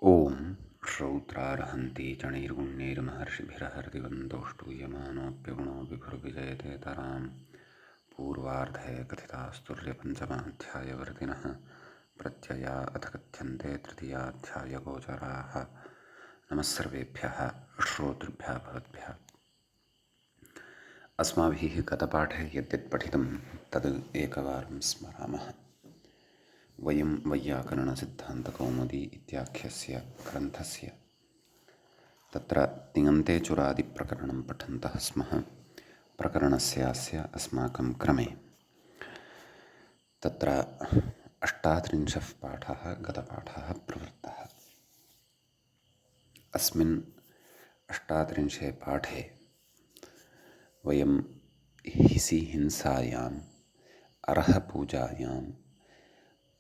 ॐ श्रौत्रार्हन्ति चणैर्गुण्यैर्महर्षिभिरहर्दिवन्दोष्टूयमानोऽप्यगुणो विभुर्विजयते तरां पूर्वार्धे कथितास्तुर्यपञ्चमाध्यायवर्तिनः प्रत्यया अथ कथ्यन्ते तृतीयाध्यायगोचराः। नमः सर्वेभ्यः श्रोतृभ्यः भवद्भ्यः। अस्माभिः गतपाठे यद्यत् पठितं तद् एकवारं स्मरामः। वयं वैयाकरणसिद्धान्तकौमुदी इत्याख्यस्य ग्रन्थस्य तत्र तिङन्ते चुरादिप्रकरणं पठन्तः स्मः। प्रकरणस्यास्य अस्माकं क्रमे तत्र 38 पाठः गतपाठः प्रवृत्तः। अस्मिन् 38 पाठे वयं हिसि हिंसायाम् अर्हपूजायाम्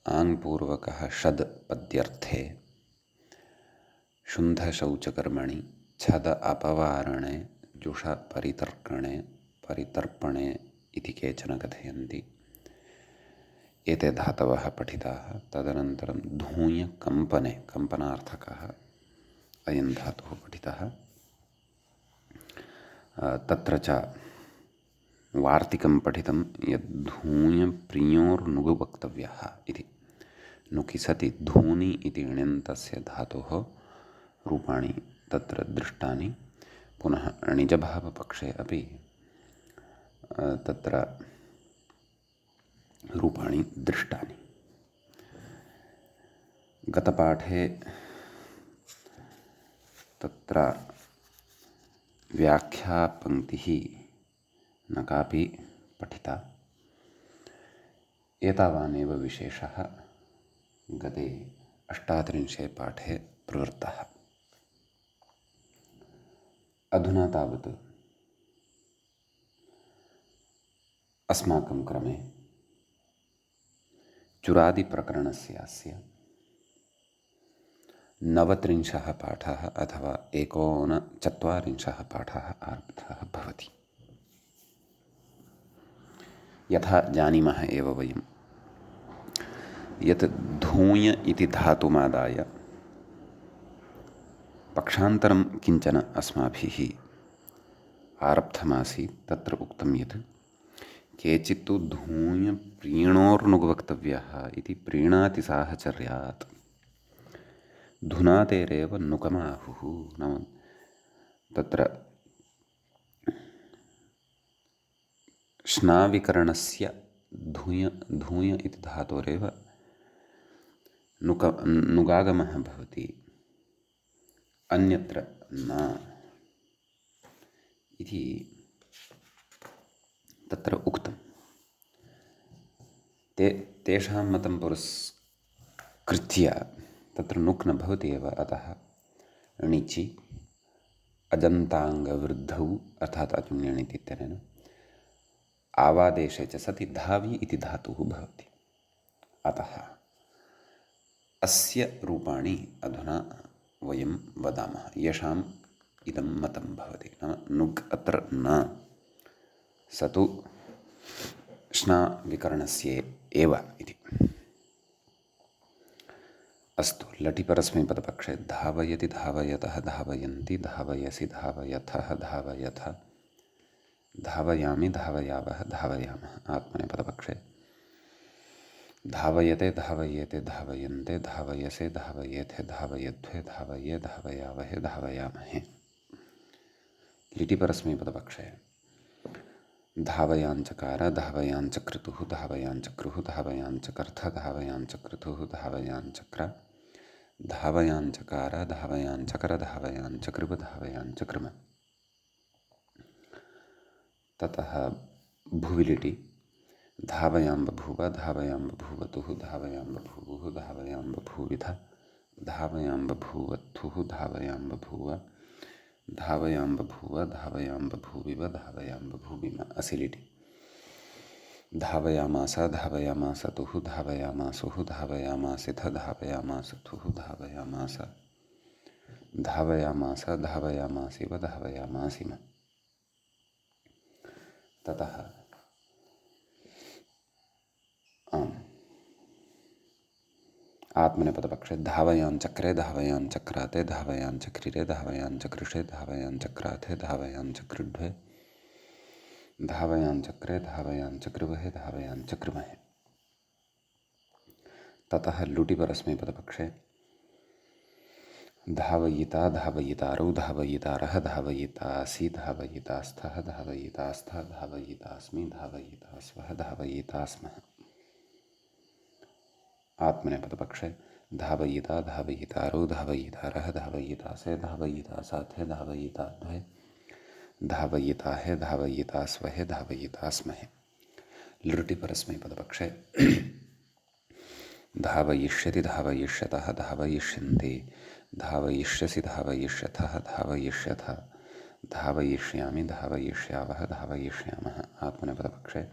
आङ्पूर्वकः षद् पद्यर्थे शुन्धशौचकर्मणि छद अपवारणे जुषपरितर्कणे परितर्पणे इति केचन कथयन्ति। एते धातवः पठिताः। तदनन्तरं धूयकम्पने कम्पनार्थकः अयं धातुः पठितः। तत्र च वार्तिकं पठितं यद् धूयप्रियोर्नुगु वक्तव्यः इति। नुकि सति धूनि इति ण्यन्तस्य धातोः रूपाणि तत्र दृष्टानि। पुनः णिजभावपक्षे अपि तत्र रूपाणि दृष्टानि। गतपाठे तत्र व्याख्यापङ्क्तिः न कापि पठिता। एतावानेव विशेषः गते 38 पाठे प्रवृत्तः। अधुना तावत् अस्माकं क्रमे चुरादिप्रकरणस्यास्य 39 पाठः अथवा 39 पाठः आरब्धः भवति। यथा जानीमः एव वयं यत् धूय इति धातुमादाय पक्षान्तरं किञ्चन अस्माभिः आरब्धमासीत्। तत्र उक्तं यत् केचित्तु धूयप्रीणोर्नुगु वक्तव्यः इति प्रीणाति साहचर्यात् धुनातेरेव नुकमाहुः। नाम तत्र श्नाविकरणस्य धूय इति धातोरेव नुगागमः भवति, अन्यत्र न इति तत्र उक्तं। तेषां मतं पुरस्कृत्य तत्र नुक् न भवति एव। अतः णिचि अजन्ताङ्गवृद्धौ अर्थात् अचुण्यणिति इत्यनेन आवादेशे च सति धावि इति धातुः भवति। अतः अस्य रूपाणि अधुना वयं वदामः येषाम् इदं मतं भवति। नाम नुग् अत्र न, स तु श्नाविकरणस्य एव इति। अस्तु, लटिपरस्मैपदपक्षे धावयति धावयतः धावयन्ति धावयसि धावयथः धावयथ धावयामि धावयावः धावयामः। आत्मनेपदपक्षे धावयते धावयेते धावयन्ते धावयसे धावयेथे धावयध्वे धावये धावयावहे धावयामहे। लिटिपरस्मैपदपक्षे धावयाञ्चकार धावयाञ्चक्रतुः धावयाञ्चक्रुः धावयाञ्चकर्थ धावयाञ्चक्रतुः धावयाञ्चक्र धावयाञ्चकार धावयाञ्चकर धावयाञ्चकृप धावयाञ्चकृम। ततः भुविलिटि धावयां बभूव धावयां बभूवतुः धावयां बभूवुः धावयां बभूविध धावयां बभूवत्थुः धावयां बभूव धावयां बभूव धावयां बभूविव धावयां बभूविम। असिलिटि धावयामास धावयामासतुः धावयामासुः धावयामासिथ धावयामासथुः धावयामास धावयामास धावयामासिव धावयामासिम। ततः आत्मनेपदपक्षे धावयान् चक्रे धावयान् चक्राते धावयान् चक्रिरे धावयान् चकृषे धावयान् चक्राथे धावयान् चक्रुड्वे धावयान् चक्रे धावयान् चक्रुवहे धावयान् चक्रुमहे। ततः लुटि परस्मैपदपक्षे धावयिता धावयितारौ धावयितारः धावयितासि धावयितास्थः धावयितास्थ धावयितास्मि धावयितास्वः धावयितास्मः। आत्मनेपदपक्षे धावयिता धावयितारौ धावयितारः धावयितासे धावयितासाथे धावयिताद्वे धावयिताहे धावयितास्वहे धावयितास्महे। लृटि परस्मैपदपक्षे धावयिष्यति धावयिष्यतः धावयिष्यन्ति धावयिष्यसि धावयिष्यथः धावयिष्यथ धावयिष्यामि धावयिष्यावः धावयिष्यामः। आत्मनेपदपक्षे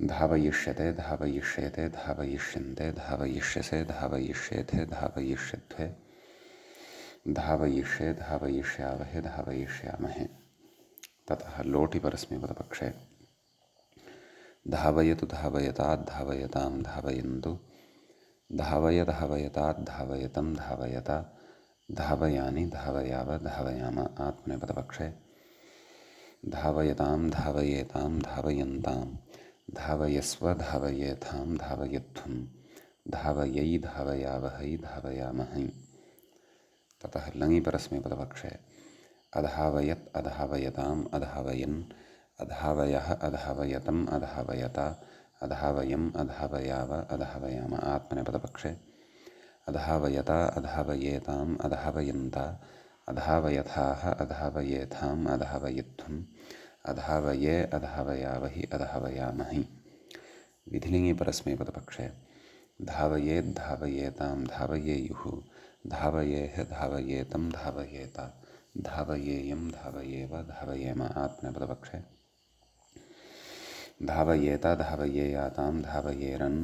धावयिष्यते धावयिष्येते धावयिष्यन्ते धावयिष्यसे धावयिष्येथे धावयिष्यध्वे धावयिष्ये धावयिष्यावहे धावयिष्यामहे। ततः लोटि परस्मैपदपक्षे धावयतु धावयताद् धावयतां धावयन्तु धावय धावयताद् धावयतं धावयता धावयानि धावयाव धावयाम। आत्मनेपदपक्षे धावयतां धावयेतां धावयन्तां धावयस्व धावयेथां धावयध्वं धावयै धावयावहै धावयामहै। ततः लङि परस्मैपदपक्षे अधावयत् अधावयताम् अधावयन् अधावयः अधावयतम् अधावयता अधावयम् अधावयाव अधावयाम। आत्मनेपदपक्षे अधावयता अधावयेताम् अधावयन्ता अधावयथाः अधावयेथाम् अधावयध्वम् अधावये अधावयावहि अधावयामहि। विधिलिङि परस्मैपदपक्षे धावयेद् धावयेतां धावयेयुः धावयेः धावयेतं धावयेता धावयेयं धावयेव धावयेम। आत्मनेपदपक्षे धावयेता धावयेयातां धावयेरन्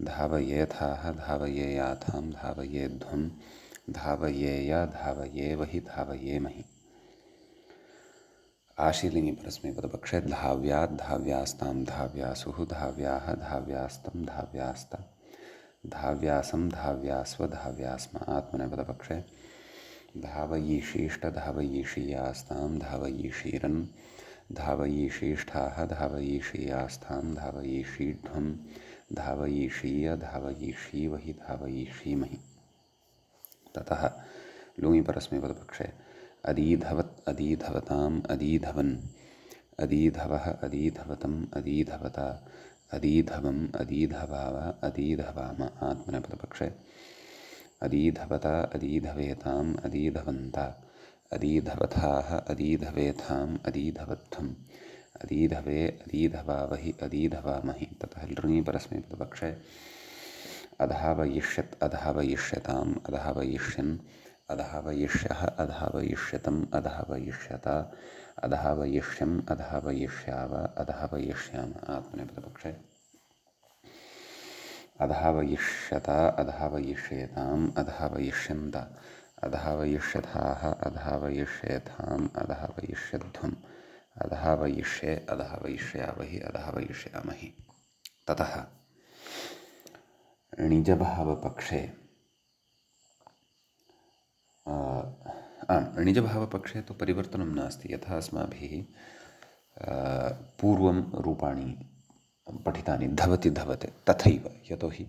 धावयेथाः धावयेयाथां धावयेध्वं धावयेय धावयेवहि धावयेमहि। आशीलिङि परस्मैपदपक्षे धाव्याद् धाव्यास्तां धाव्यासुः धाव्याः धाव्यास्तं धाव्यास्ता धाव्यासं धाव्यास्व धाव्यास्म। आत्मनेपदपक्षे धावयिषीष्ट धावयिषीयास्तां धावयिषीरन् धावयिषीष्ठाः धावयिषीयास्थां धावयिषीध्वं धावयिषीय धावयिषीवहि धावयिषीमहि। ततः लुङि परस्मैपदपक्षे अदीधवत् अदीधवताम् अदीधवन् अदीधवः अदीधवतम् अदीधवता अदीधवम् अदीधवाव अदीधवाम। आत्मनेपदपक्षे अदीधवता अदीधवेताम् अदीधवन्ता अदीधवथाः अदीधवेथाम् अदीधवध्वम् अदीधवे अदीधवावहि अदीधवामहि। ततः लृङि परस्मैपदपक्षे अधावयिष्यत् अधावयिष्यताम् अधावयिष्यन् अधावयिष्यः अधावयिष्यतम् अधावयिष्यता अधावयिष्यम् अधावयिष्याव अधावयिष्याम। आत्मनेपदपक्षे अधावयिष्यता अधावयिष्येताम् अधावयिष्यन्त अधावयिष्यथाः अधावयिष्येथाम् अधावयिष्यध्वम् अधावयिष्ये अधावयिष्यावहि अधावयिष्यामहि। ततः णिजभावपक्षे णिजभावपक्षे तु परिवर्तनं नास्ति। यथा अस्माभिः पूर्वं रूपाणि पठितानि धवति धवते तथैव, यतोहि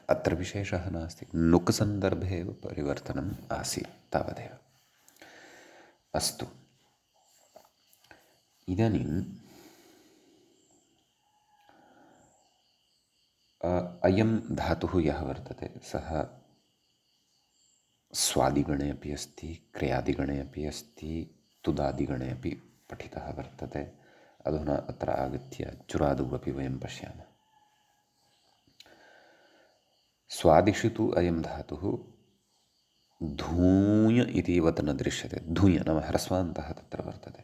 अत्र विशेषः नास्ति। नुक् सन्दर्भे एव परिवर्तनम् आसीत् तावदेव। अस्तु, इदानीम् अयं धातुः यः वर्तते सः स्वादिगणे अपि अस्ति, क्रियादिगणे अपि अस्ति, तुदादिगणे अपि पठितः वर्तते। अधुना अत्र आगत्य चुरादौ अपि वयं पश्यामः। स्वादिषु तु अयं धातुः धूय इतिवत् न दृश्यते। धूय नाम ह्रस्वान्तः तत्र वर्तते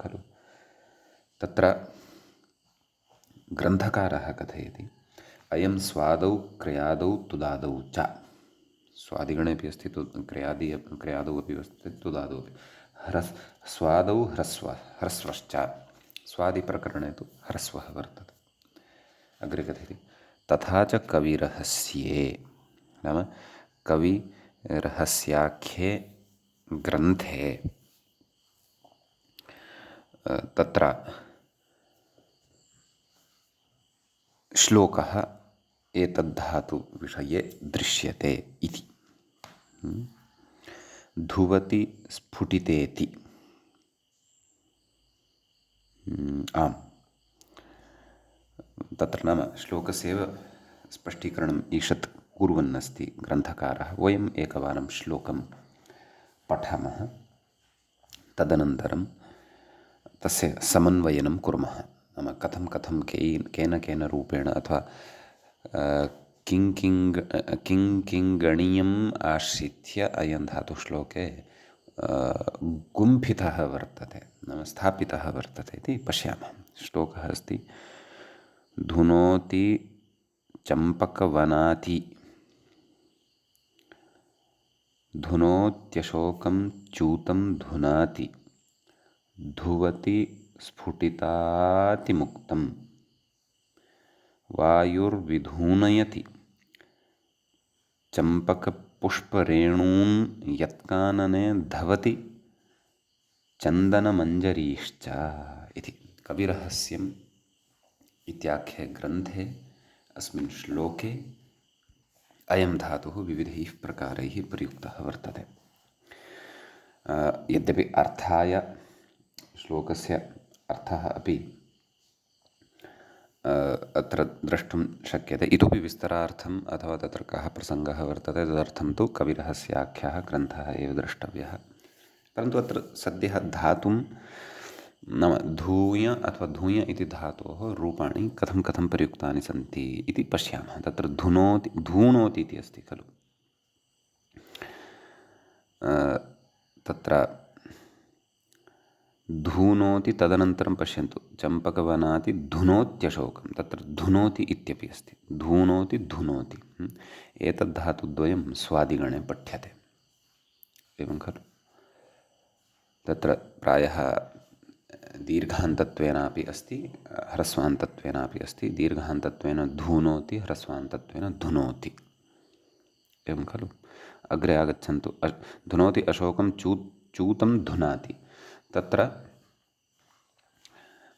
खलु। तत्र ग्रन्थकारः कथयति अयं स्वादौ क्रियादौ तुदादौ च। स्वादिगणेपि अस्ति, क्रियादौ अपि अस्ति, तुदादौ अपि। स्वादौ ह्रस्वश्च। स्वादिप्रकरणे तु ह्रस्वः वर्तते। अग्रे कथयति तथा च कविरहस्ये नाम कविरहस्याख्ये ग्रन्थे तत्र श्लोकः एतद्धातुविषये दृश्यते इति। धुवति स्फुटितेति। आम्, तत्र नाम श्लोकस्यैव स्पष्टीकरणम् ईषत् कुर्वन्नस्ति ग्रन्थकारः। वयम् एकवारं श्लोकं पठामः, तदनन्तरं तस्य समन्वयनं कुर्मः। नाम कथं कथं केन केन रूपेण अथवा किं गणीयम् आश्रित्य अयं धातुश्लोके गुम्फितः वर्तते, नाम स्थापितः वर्तते इति पश्यामः। श्लोकः अस्ति धुनोति चम्पकवनाति धुनोत्यशोकं च्यूतं धुनाति धुवति स्फुटितातिमुक्तं वायुर्विधूनयति चम्पकपुष्परेणून् यत्कानने धवति चन्दनमञ्जरीश्च इति। कविरहस्यम् इत्याख्ये ग्रन्थे अस्मिन् श्लोके अयं धातुः विविधैः प्रकारैः प्रयुक्तः वर्तते। यद्यपि अर्थाय श्लोकस्य अर्थः अपि अत्र द्रष्टुं शक्यते, इतोपि विस्तरार्थम् अथवा तत्र कः प्रसङ्गः वर्तते तदर्थं तु कविरहस्याख्यः ग्रन्थः एव द्रष्टव्यः। परन्तु अत्र सद्यः धातुं नाम धूय अथवा धूय इति धातोः रूपाणि कथं कथं प्रयुक्तानि सन्ति इति पश्यामः। तत्र धुनोति धूनोति इति अस्ति खलु, तत्र धूनोति, तदनन्तरं पश्यन्तु चम्पकवनाति धुनोत्यशोकं, तत्र धुनोति इत्यपि अस्ति, धूनोति धुनोति। एतद्धातुद्वयं स्वादिगणे पठ्यते, एवं खलु। तत्र प्रायः दीर्घान्तत्वेनापि अस्ति, ह्रस्वान्तत्वेनापि अस्ति। दीर्घान्तत्वेन धूनोति, ह्रस्वान्तत्वेन धुनोति, एवं खलु। अग्रे आगच्छन्तु धुनोति अशोकं च्यूतं धुनाति। तत्र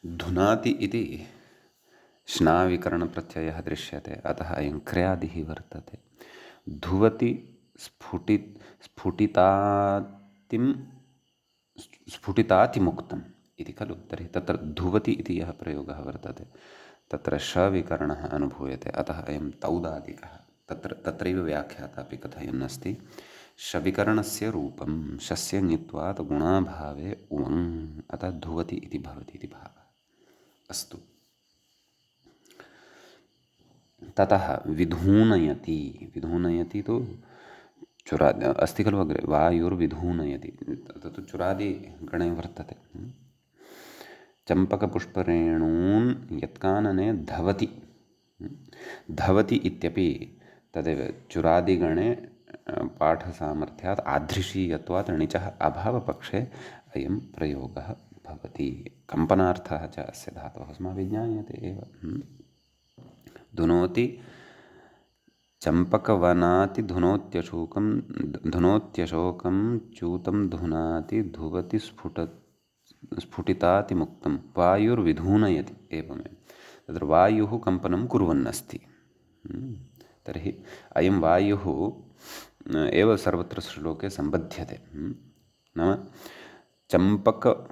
धुनाति इति श्नाविकरणप्रत्ययः दृश्यते, अतः अयं क्र्यादिः वर्तते। धुवति स्फुटितातिमुक्तम् इति खलु। तर्हि तत्र धुवति इति यः प्रयोगः वर्तते तत्र शविकरणः अनुभूयते, अतः अयं तौदादिकः। तत्रैव व्याख्याता अपि कथयन्नस्ति शविकरणस्य रूपं शस्य ङित्वात् गुणाभावे उवङ्, अतः धुवति इति भवति इति भावः। अस्तु, ततः विधूनयति। विधूनयति तु चुरादि अस्ति खलु अग्रे, वायुर्विधूनयति, तत्तु चुरादिगणे वर्तते। चम्पकपुष्परेणून् यत्कानने धवति। धवति इत्यपि तदेव चुरादिगणे पाठसामर्थ्यात् आधृषीयत्वात् णिचः अभावपक्षे अयं प्रयोगः भवति। कम्पनार्थः च अस्य धातोः अस्माभिः ज्ञायते एव। धुनोति चम्पकवनाति धुनोत्यशोकं च्यूतं धुनाति धुवति स्फुटितातिमुक्तं वायुर्विधूनयति। एवमेव तत्र वायुः कम्पनं कुर्वन्नस्ति। तर्हि अयं वायुः एव सर्वत्र श्लोके सम्बध्यते। नाम चम्पकवनाति,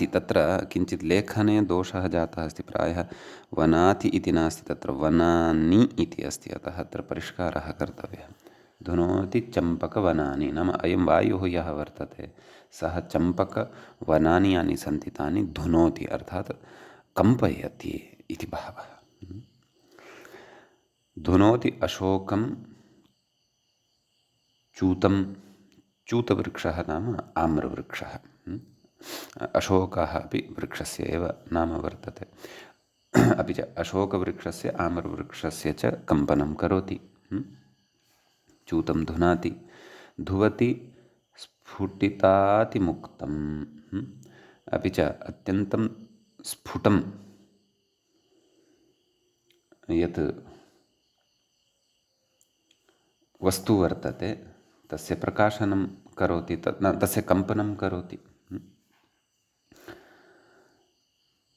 तत्र किञ्चित् लेखने दोषः जातः अस्ति। प्रायः वनाति इति नास्ति, तत्र वनानि इति अस्ति, अतः अत्र परिष्कारः कर्तव्यः। धुनोति चम्पकवनानि, नाम अयं वायुः यः वर्तते सः चम्पकवनानि यानि सन्ति तानि धुनोति, अर्थात् कम्पयति इति भावः। धुनोति अशोकं च्यूतं, च्यूतवृक्षः नाम आम्रवृक्षः। अशोकः अपि वृक्षस्य एव नाम वर्तते। अपि च अशोकवृक्षस्य आम्रवृक्षस्य च कम्पनं करोति। च्यूतं धुनाति, धुवति स्फुटितातिमुक्तम्, अपि च अत्यन्तं स्फुटं यत् वस्तु वर्तते तस्य प्रकाशनं करोति, तस्य कम्पनं करोति।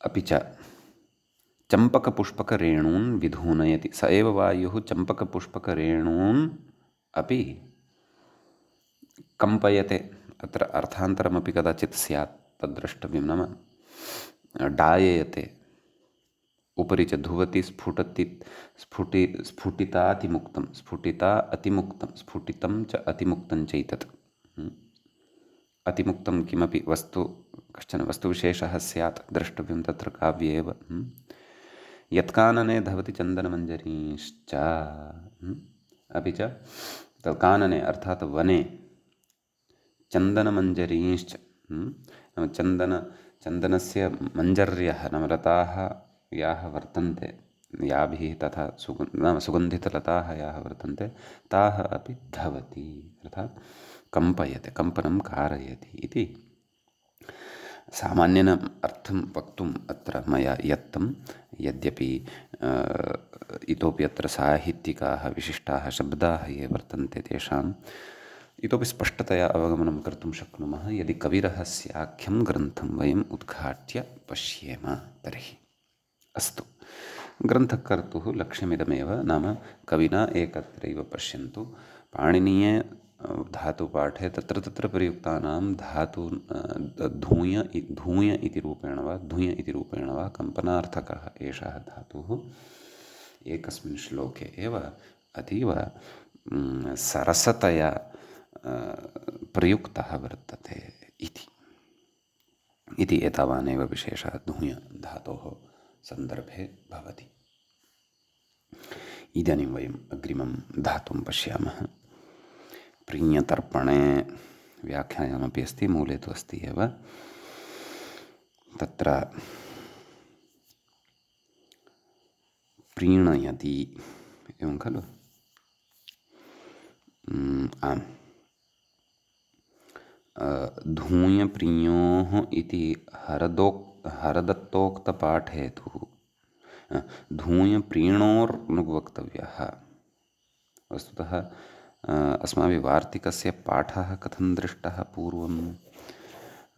अपि च चम्पकपुष्पकरेणून् विधूनयति, स एव वायुः चम्पकपुष्पकरेणून् अपि कम्पयते। अत्र अर्थान्तरमपि कदाचित् स्यात्, तद्द्रष्टव्यं। नाम डाययते, उपरि च धुवति, स्फुटितातिमुक्तं, स्फुटिता अतिमुक्तं, स्फुटितं च अतिमुक्तं चैतत्। अतिमुक्तं किमपि वस्तु, कश्चन वस्तुविशेषः स्यात्, द्रष्टव्यं तत्र काव्ये एव। यत्कानने धवति चन्दनमञ्जरीश्च, अपि च कानने अर्थात् वने चन्दनमञ्जरीश्च, चन्दनस्य मञ्जर्यः नाम लताः याः वर्तन्ते, याभिः तथा नाम सुगन्धितलताः याः वर्तन्ते, ताः अपि धवति अर्थात् कम्पयते, कम्पनं कारयति इति सामान्येन अर्थं वक्तुम् अत्र मया यत्तं। यद्यपि इतोपि अत्र साहित्यिकाः विशिष्टाः शब्दाः ये वर्तन्ते तेषाम् इतोपि स्पष्टतया अवगमनं कर्तुं शक्नुमः यदि कविरहस्याख्यं ग्रन्थं वयम् उद्घाट्य पश्येम तर्हि। अस्तु, ग्रन्थकर्तुः लक्ष्यमिदमेव, नाम कविना एकत्रैव पश्यन्तु पाणिनीये धातुपाठे तत्र तत्र प्रयुक्तानां धातून् धूय इति रूपेण वा धुय इति रूपेण वा कम्पनार्थकः एषः धातुः एकस्मिन् श्लोके एव अतीव सरसतया प्रयुक्तः वर्तते इति एतावानेव विशेषः धूय धातोः सन्दर्भे भवति। इदानीं वयम् अग्रिमं धातुं पश्यामः। प्रीण्यतर्पणे व्याख्यायामपि अस्ति, मूले तु अस्ति एव। तत्र प्रीणयति एवं खलु? आम्। धूयप्रियोः इति हरदत्तोक्तपाठे तु धूयप्रीणोर्नुग्वक्तव्यः। वस्तुतः अस्माभिः वार्तिकस्य पाठः कथं दृष्टः पूर्वं?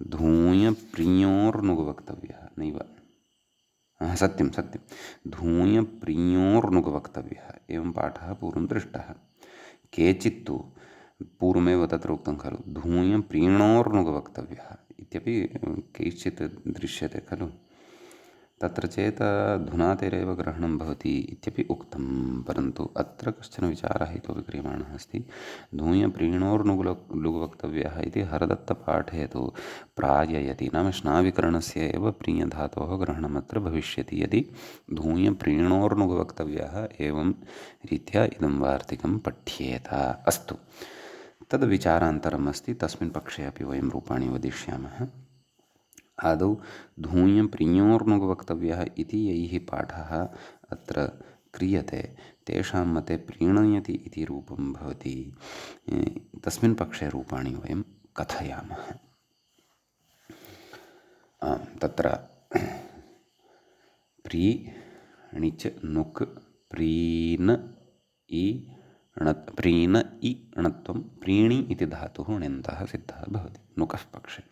धूयप्रियोर्नुग्वक्तव्यः नैव, सत्यं सत्यं, धूयप्रियोर्नुग्वक्तव्यः एवं पाठः पूर्वं दृष्टः। केचित्तु पूर्वमेव तत्र उक्तं खलु धूयप्रीणोर्नुग्वक्तव्यः इत्यपि कैश्चित् दृश्यते खलु। तत्र चेत् धुनातेरेव ग्रहणं भवति इत्यपि उक्तं, परन्तु अत्र कश्चन विचारः इतोपि क्रियमाणः अस्ति। धूयप्रीणोर्नुग्वक्तव्यः इति हरदत्तपाठे तु प्राययति नाम श्नाविकरणस्य एव प्रीयधातोः ग्रहणमत्र भविष्यति यदि धूयप्रीणोर्नुग्वक्तव्यः एवं रीत्या इदं वार्तिकं पठ्येत। अस्तु, तद् विचारान्तरम् अस्ति, तस्मिन् पक्षे अपि वयं रूपाणि वदिष्यामः। आदौ धूयप्रियोर्नुग्वक्तव्यः इति यैः पाठः अत्र क्रियते तेषां मते प्रीणयति इति रूपं भवति। तस्मिन् पक्षे रूपाणि वयं कथयामः। तत्र प्रीणिच नुक् प्रीन इ णत्वं प्रीणि इति धातुः ण्यन्तः सिद्धः भवति नुकः पक्षे।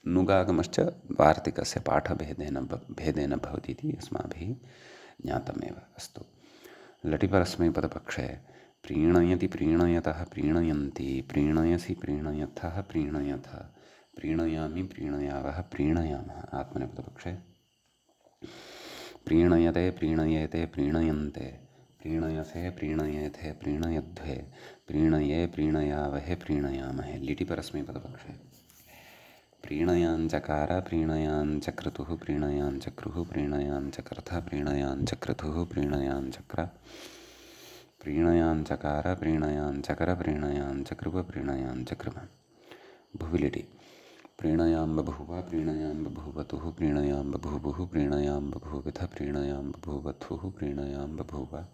नुगागमश्च वार्तिकस्य पाठभेदेन भवति इति अस्माभिः ज्ञातमेव। अस्तु, लटिपरस्मैपदपक्षे प्रीणयति प्रीणयतः प्रीणयन्ति प्रीणयसि प्रीणयथः प्रीणयथ प्रीणयामि प्रीणयावः प्रीणयामः आत्मनेपदपक्षे प्रीणयते प्रीणयेते प्रीणयन्ते प्रीणयसे प्रीणयेथे प्रीणयध्वे प्रीणये प्रीणयावहे प्रीणयामहे। लिटिपरस्मैपदपक्षे प्रीणयाञ्चकार प्रीणयाञ्चक्रतुः प्रीणयाञ्चक्रुः प्रीणयाञ्चकर्थ प्रीणयाञ्चक्रतुः प्रीणयाञ्चक्र प्रीणयाञ्चकार प्रीणयाञ्चकर प्रीणयाञ्चकृप प्रीणयाञ्चकृम। भुविलिटि प्रीणयां बभूव प्रीणयां बभूवतुः प्रीणयां बभूवुः प्रीणयां बभूविथ प्रीणयां बभूवथुः प्रीणयां बभूव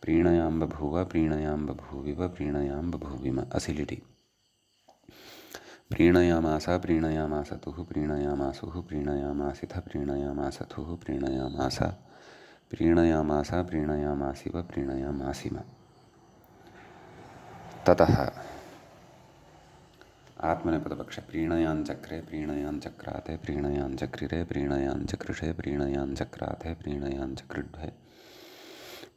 प्रीणयां बभूव प्रीणयां बभूविव प्रीणयां बभूविम। असिलिटि प्रीणयामास प्रीणयामासतुः प्रीणयामासुः प्रीणयामासिथ प्रीणयामासथुः प्रीणयामास प्रीणयामास प्रीणयामासिव प्रीणयामासिम। ततः आत्मनेपदपक्षे प्रीणयाञ्चक्रे प्रीणयाञ्चक्राते प्रीणयाञ्चक्रिरे प्रीणयाञ्चकृषे प्रीणयाञ्चक्राते प्रीणयाञ्चकृड्भे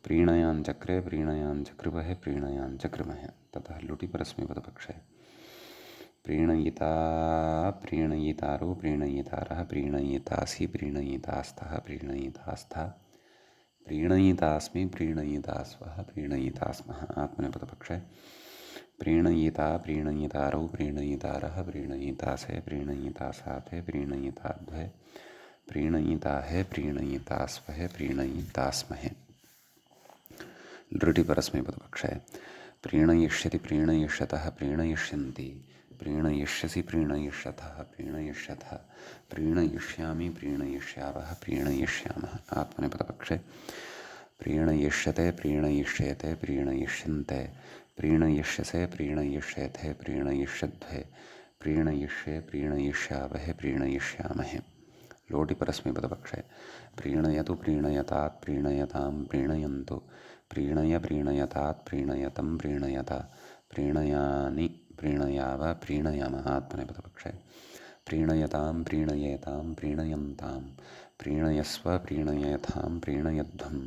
प्रीणयाञ्चक्रे प्रीणयाञ्चकृभे प्रीणयाञ्चकृमहे। ततः लुटि परस्मैपदपक्षे प्रीणयिता प्रीणयितारो प्रीणयितारः प्रीणयितासि प्रीणयितास्तः प्रीणयितास्था प्रीणयितास्मि प्रीणयितास्वः प्रीणयितास्मः। आत्मनेपदपक्षे प्रीणयिता प्रीणयितारौ प्रीणयितारः प्रीणयितासे प्रीणयितासाथे प्रीणयिताद्वे प्रीणयिताहे प्रीणयितास्वहे प्रीणयितास्महे। लृटि परस्मैपदपक्षे प्रीणयिष्यति प्रीणयिष्यतः प्रीणयिष्यन्ति प्रीणयिष्यसि प्रीणयिष्यथः प्रीणयिष्यथः प्रीणयिष्यामि प्रीणयिष्यावः प्रीणयिष्यामः। आत्मनेपदपक्षे प्रीणयिष्यते प्रीणयिष्येते प्रीणयिष्यन्ते प्रीणयिष्यसे प्रीणयिष्येथे प्रीणयिष्यद्वे प्रीणयिष्ये प्रीणयिष्यावहे प्रीणयिष्यामहे। लोटि परस्मैपदपक्षे प्रीणयतु प्रीणयतात् प्रीणयतां प्रीणयन्तु प्रीणय प्रीणयतात् प्रीणयतं प्रीणयत प्रीणयानि प्रीणयाव प्रीणयाम। आत्मनेपदपक्षे प्रीणयतां प्रीणयेतां प्रीणयन्तां प्रीणयस्व प्रीणयथां प्रीणयध्वं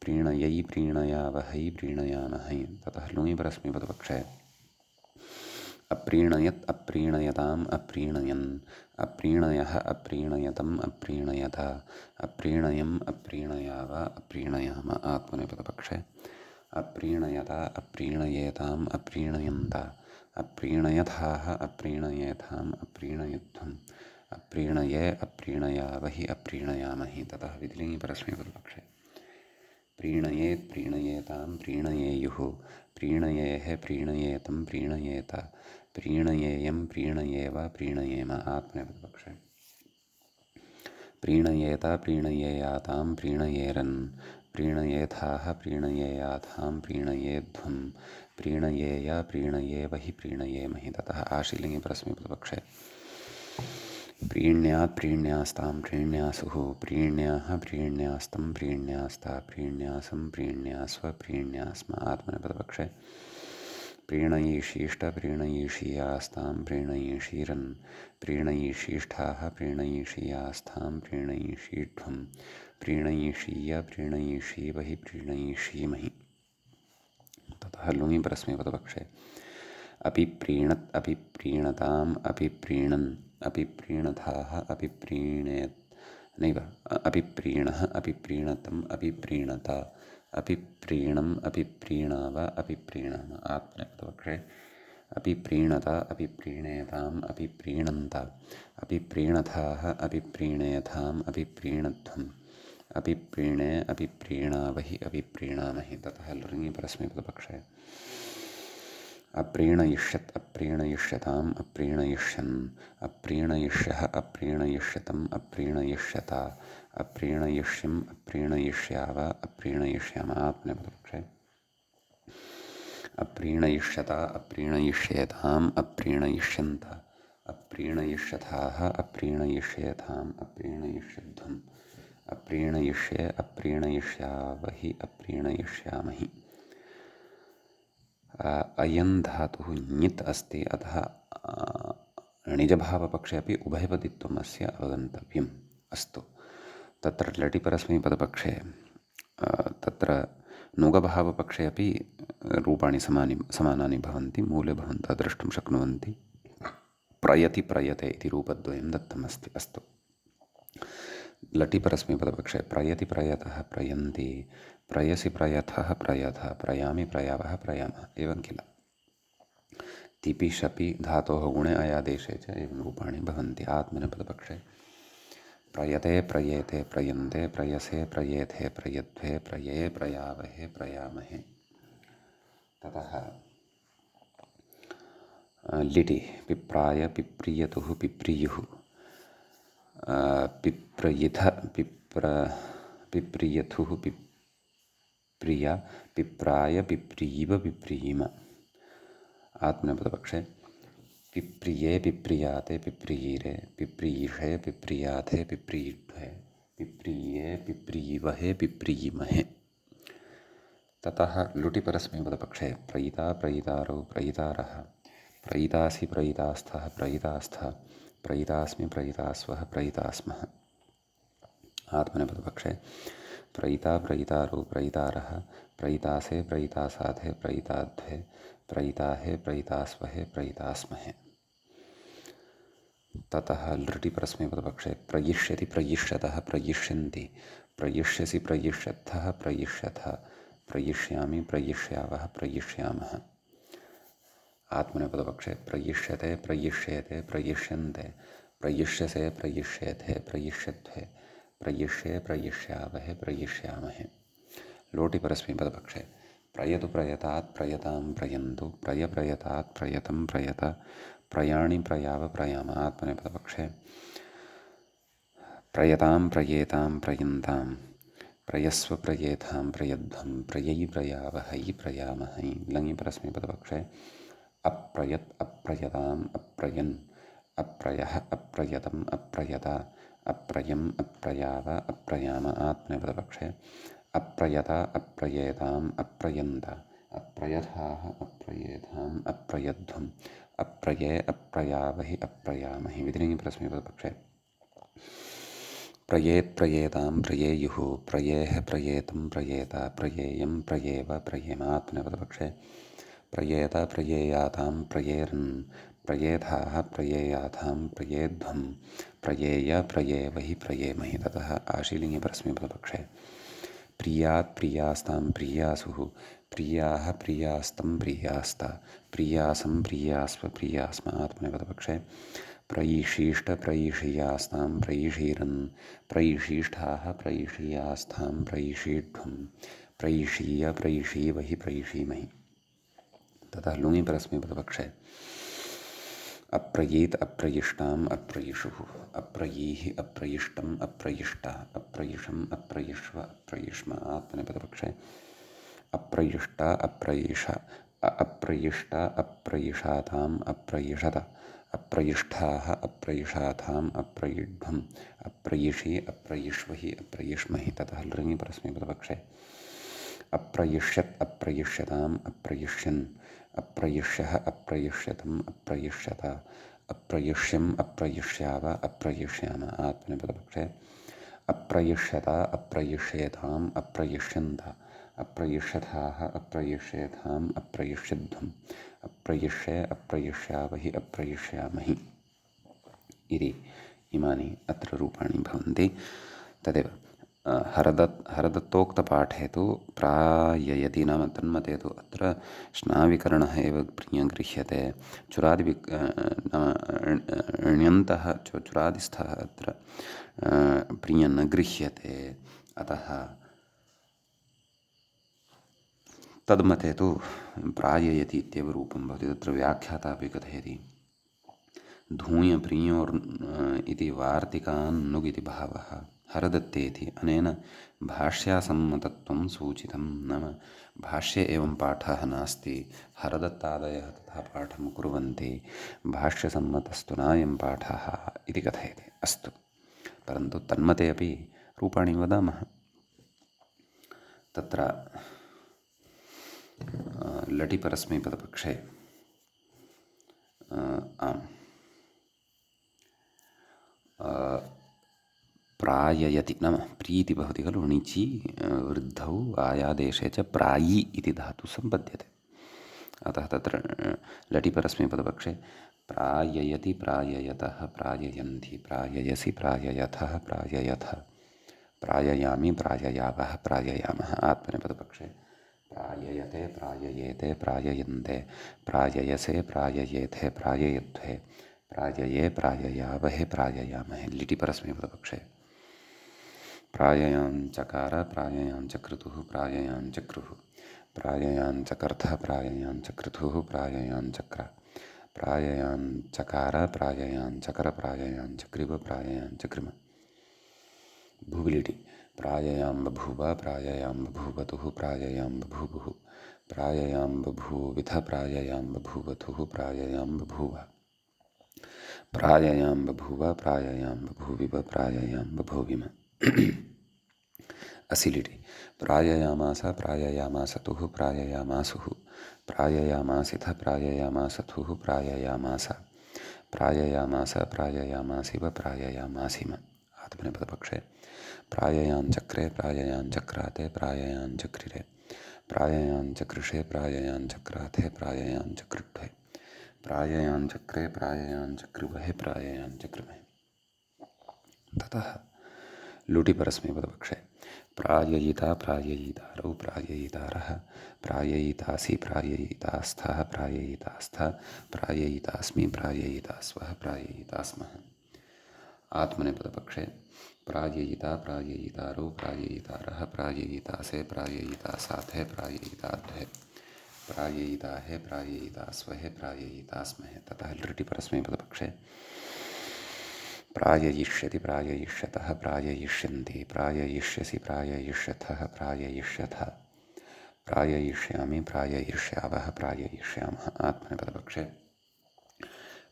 प्रीणयै प्रीणयावहै प्रीणयामहै। ततः लुङि परस्मैपदपक्षे अप्रीणयत् अप्रीणयताम् अप्रीणयन् अप्रीणयः अप्रीणयतम् अप्रीणयत अप्रीणयम् अप्रीणयाव अप्रीणयाम। आत्मनेपदपक्षे अप्रीणयत अप्रीणयेताम् अप्रीणयन्त अप्रीणयथाः अप्रीणयेथाम् अप्रीणयध्वम् अप्रीणये अप्रीणयावहि अप्रीणयामहि। ततः विधिलिङि परस्मैपदपक्षे प्रीणयेत् प्रीणयेतां प्रीणयेयुः प्रीणयेः प्रीणयेतं प्रीणयेत प्रीणयेयं प्रीणयेव प्रीणयेम। आत्मनेपदपक्षे प्रीणयेत प्रीणयेयातां प्रीणयेरन् प्रीणयेथाः प्रीणयेयाथां प्रीणयेध्वं प्रीणयेय प्रीणयेवहि प्रीणयेमहि। ततः आशीलिङि परस्मैपदपक्षे प्रीण्यात् प्रीण्यास्तां प्रीण्यासुः प्रीण्याः प्रीण्यास्तं प्रीण्यास्ता प्रीण्यासं प्रीण्यास्व प्रीण्यास्म। आत्मनेपदपक्षे प्रीणयिषीष्ट प्रीणयिषीयास्तां प्रीणयिषीरन् प्रीणयिषीष्ठाः प्रीणयिषीयास्थां प्रीणयिषीध्वं प्रीणयिषीय प्रीणयिषीवहि प्रीणयिषीमहि। ततः लुङि परस्मैपदपक्षे अपिप्रीणत् अपिप्रीणताम् अपिप्रीणन् अपिप्रीणथाः अपिप्रीणेत् नैव अपिप्रीणः अपिप्रीणतम् अपिप्रीणत अपिप्रीणम् अपिप्रीणाव अपिप्रीणाम। आत्मनेपदपक्षे अपिप्रीणत अपिप्रीणेताम् अपिप्रीणन्त अपिप्रीणथाः अपिप्रीणेथाम् अपिप्रीणध्वम् अपिप्रीणे अपिप्रीणावहि अपिप्रीणामहि। ततः लृङि परस्मैपदपक्षे अप्रीणयिष्यत् अप्रीणयिष्यताम् अप्रीणयिष्यन् अप्रीणयिष्यः अप्रीणयिष्यतम् अप्रीणयिष्यत अप्रीणयिष्यम् अप्रीणयिष्याव अप्रीणयिष्याम। आत्मनेपदपक्षे अप्रीणयिष्यत अप्रीणयिष्येताम् अप्रीणयिष्यन्त अप्रीणयिष्यथाः अप्रीणयिष्येथाम् अप्रीणयिष्यध्वम् अप्रीणयिष्ये अप्रीणयिष्यावहि अप्रीणयिष्यामहि। अयं धातुः ञित् अस्ति अतः णिजभावपक्षे अपि उभयपदित्वम् अस्य अवगन्तव्यम्। अस्तु तत्र लटि परस्मैपदपक्षे तत्र नुगभावपक्षे अपि रूपाणि समानानि भवन्ति मूले भवन्तः द्रष्टुं शक्नुवन्ति। प्रयति प्रयते इति रूपद्वयं दत्तमस्ति। अस्तु लटि परस्मैपदपक्षे प्रयति प्रयतः प्रयन्ति प्रयसि प्रयथः प्रयथ प्रयामि प्रयावः प्रयामः एवं किल। तिपि शपि धातोः गुणे अयादेशे च एवं रूपाणि भवन्ति। आत्मनेपदपक्षे प्रयते प्रयेते प्रयन्ते प्रयसे प्रयेथे प्रयध्वे प्रये प्रयावहे प्रयामहे। ततः लिटि पिप्राय पिप्रियतुः पिप्रियुः पिप्रयिथ पिप्रियथुः पिप्रिया पिप्राय पिप्रीव पिप्रीम। आत्मनेपदपक्षे पिप्रिये पिप्रियाते पिप्रियिरे पिप्रीषे पिप्रियाथे पिप्रीड्वे पिप्रीये पिप्रीवहे पिप्रीमहे। ततः लुटि परस्मैपदपक्षे प्रयिता प्रयितारौ प्रयितारः प्रयितासि प्रयितास्थः प्रयितास्थ प्रयितास्मि प्रयितास्वः प्रयितास्मः। आत्मनेपदपक्षे प्रयिता प्रयितारौ प्रयितारः प्रयितासे प्रयितासाधे प्रयिताध्वे प्रयिताहे प्रयितास्वहे प्रयितास्महे। ततः लृटि परस्मैपदपक्षे प्रयिष्यति प्रयिष्यतः प्रयिष्यन्ति प्रयिष्यसि प्रयिष्यत्थः प्रयिष्यथ प्रयिष्यामि प्रयिष्यावः प्रयिष्यामः। आत्मनेपदपक्षे प्रयिष्यते प्रयिष्येते प्रयिष्यन्ते प्रयिष्यसे प्रयिष्येथे प्रयिष्यध्वे प्रयिष्ये प्रयिष्यावहे प्रयिष्यामहे। लोटि परस्मैपदपक्षे प्रयतु प्रयतात् प्रयतां प्रयन्तु प्रयतात् प्रयतं प्रयत प्रयाणि प्रयाव प्रयाम। आत्मनेपदपक्षे प्रयतां प्रयेतां प्रयन्तां प्रयस्व प्रयेथां प्रयध्वं प्रयै प्रयावहै प्रयामहै। लङि परस्मैपदपक्षे अप्रयत् अप्रयताम् अप्रयन् अप्रयः अप्रयतम् अप्रयता अप्रयम् अप्रयाव अप्रयाम। आत्मनेपदपक्षे अप्रयता अप्रयेताम् अप्रयन्त अप्रयथाः अप्रयेथाम् अप्रयध्वम् अप्रये अप्रयावहि अप्रयामहि। विधिलिङि परस्मैपदपक्षे प्रयेत् प्रयेतां प्रयेयुः प्रयेः प्रयेतं प्रयेत प्रयेयं प्रयेव प्रयेम। आत्मनेपदपक्षे प्रयेत प्रयेयातां प्रयेरन् प्रयेथाः प्रयेयाथां प्रयेध्वं प्रयेय प्रयेवहि प्रयेमहि। ततः आशीलिङि परस्मैपदपक्षे प्रियात् प्रियास्तां प्रियासुः प्रियाः प्रियास्तं प्रियास्त प्रियासं प्रियास्व प्रियास्म। आत्मनेपदपक्षे प्रयिषीष्ट प्रयिषीयास्तां प्रयिषीरन् प्रयिषीष्ठाः प्रयिषीयास्थां प्रयिषीध्वं प्रयिषीय प्रयिषीवहि प्रयिषीमहि। ततः लुङि परस्मैपदपक्षे अप्रयीत् अप्रयिष्टाम् अप्रयिषुः अप्रयीः अप्रयिष्टम् अप्रयिष्टा अप्रयिषम् अप्रयिष्व अप्रयिष्म। आत्मनेपदपक्षे अप्रयिष्टा अप्रयिष अप्रयिष्टा अप्रयिषाताम् अप्रयिषत अप्रयिष्ठाः अप्रयिषाथाम् अप्रयिध्वम् अप्रयिषि अप्रयिष्वहि अप्रयिष्महि। ततः लृङि परस्मैपदपक्षे अप्रयिष्यत् अप्रयिष्यताम् अप्रयिष्यन् अप्रयिष्यः अप्रयिष्यतम् अप्रयिष्यत अप्रयिष्यम् अप्रयिष्याव अप्रयिष्याम। आत्मनेपदपक्षे अप्रयिष्यता अप्रयिष्येताम् अप्रयिष्यन्त अप्रयिष्यथाः अप्रयिष्येथाम् अप्रयिष्यध्वम् अप्रयिष्ये अप्रयिष्यावहि अप्रयिष्यामहि इति इमानि अत्र रूपाणि भवन्ति। तदेव हरदत्तोक्तपाठे तु प्राययति नाम तन्मते तु अत्र श्नाविकरणः एव गृह्यते। चुरादि ण्यन्तः चुरादिस्थः अत्र प्रियं न गृह्यते। अतः तन्मते तु प्राययति इत्येव रूपं भवति। तत्र व्याख्याता अपि कथयति धूय प्रियोर् इति वार्तिकान्नुग् इति भावः हरदत्तेति अनेन भाष्यासम्मतत्वं सूचितं। नाम भाष्ये एवं पाठः नास्ति, हरदत्तादयः तथा पाठं कुर्वन्ति, भाष्यसम्मतस्तु नायं पाठः इति कथयति। अस्तु, परन्तु तन्मते अपि रूपाणि वदामः। तत्र लटि परस्मैपदपक्षे आम् प्राययति नाम प्रीति भवति खलु, णिचि वृद्धौ आयादेशे च प्रायि इति धातुः सम्पद्यते। अतः तत्र लटि परस्मैपदपक्षे प्राययति प्राययतः प्राययन्ति प्राययसि प्राययथः प्राययथ प्राययामि प्राययावः प्राययामः। आत्मनेपदपक्षे प्राययते प्राययेते प्राययन्ते प्राययसे प्राययेथे प्राययध्वे प्रायये प्राययावहे प्राययामहे। लिटि परस्मैपदपक्षे प्राययाञ्चकार प्राययाञ्चकृतुः प्राययाञ्चक्रुः प्राययाञ्चकर्थः प्राययाञ्चकृतुः प्राययाञ्चक्र प्राययाञ्चकार प्राययाञ्चकर प्राययाञ्चक्रिव प्राययाञ्चक्रिम। भुविलिटि प्राययां बभूव प्राययां बभूवतुः प्राययां बभूवुः प्राययां बभूविथ प्राययां बभूवथुः प्राययां बभूव प्राययां बभूव प्राययां बभूविव प्राययां बभूविम। असिलिटि प्राययामास प्राययामासतुः प्राययामासुः प्राययामासिथ प्राययामासथुः प्राययामास प्राययामास प्राययामासिव प्राययामासिम आत्मनेपदपक्षे प्राययाञ्चक्रे प्राययाञ्चक्राते प्राययाञ्चक्रिरे प्राययाञ्चकृषे प्राययाञ्चक्राथे प्राययाञ्चकृष्ठे प्राययाञ्चक्रे प्राययाञ्चकृवहे प्राययाञ्चकृमहे। ततः लुटिपरस्मैपदपक्षे प्राययिता प्राययितारौ प्राययितारः प्राययितासि प्राययितास्थः प्राययितास्थ प्राययितास्मि प्राययितास्वः प्राययितास्मः। आत्मनेपदपक्षे प्राययिता प्राययितारौ प्राययितारः प्राययितासे प्राययितासाथे प्राययिताध्वे प्राययिताहे प्राययितास्वहे प्राययितास्महे। ततः लृटिपरस्मैपदपक्षे प्राययिष्यति प्राययिष्यतः प्राययिष्यन्ति प्राययिष्यसि प्राययिष्यथः प्राययिष्यथ प्राययिष्यामि प्राययिष्यावः प्राययिष्यामः। आत्मनेपदपक्षे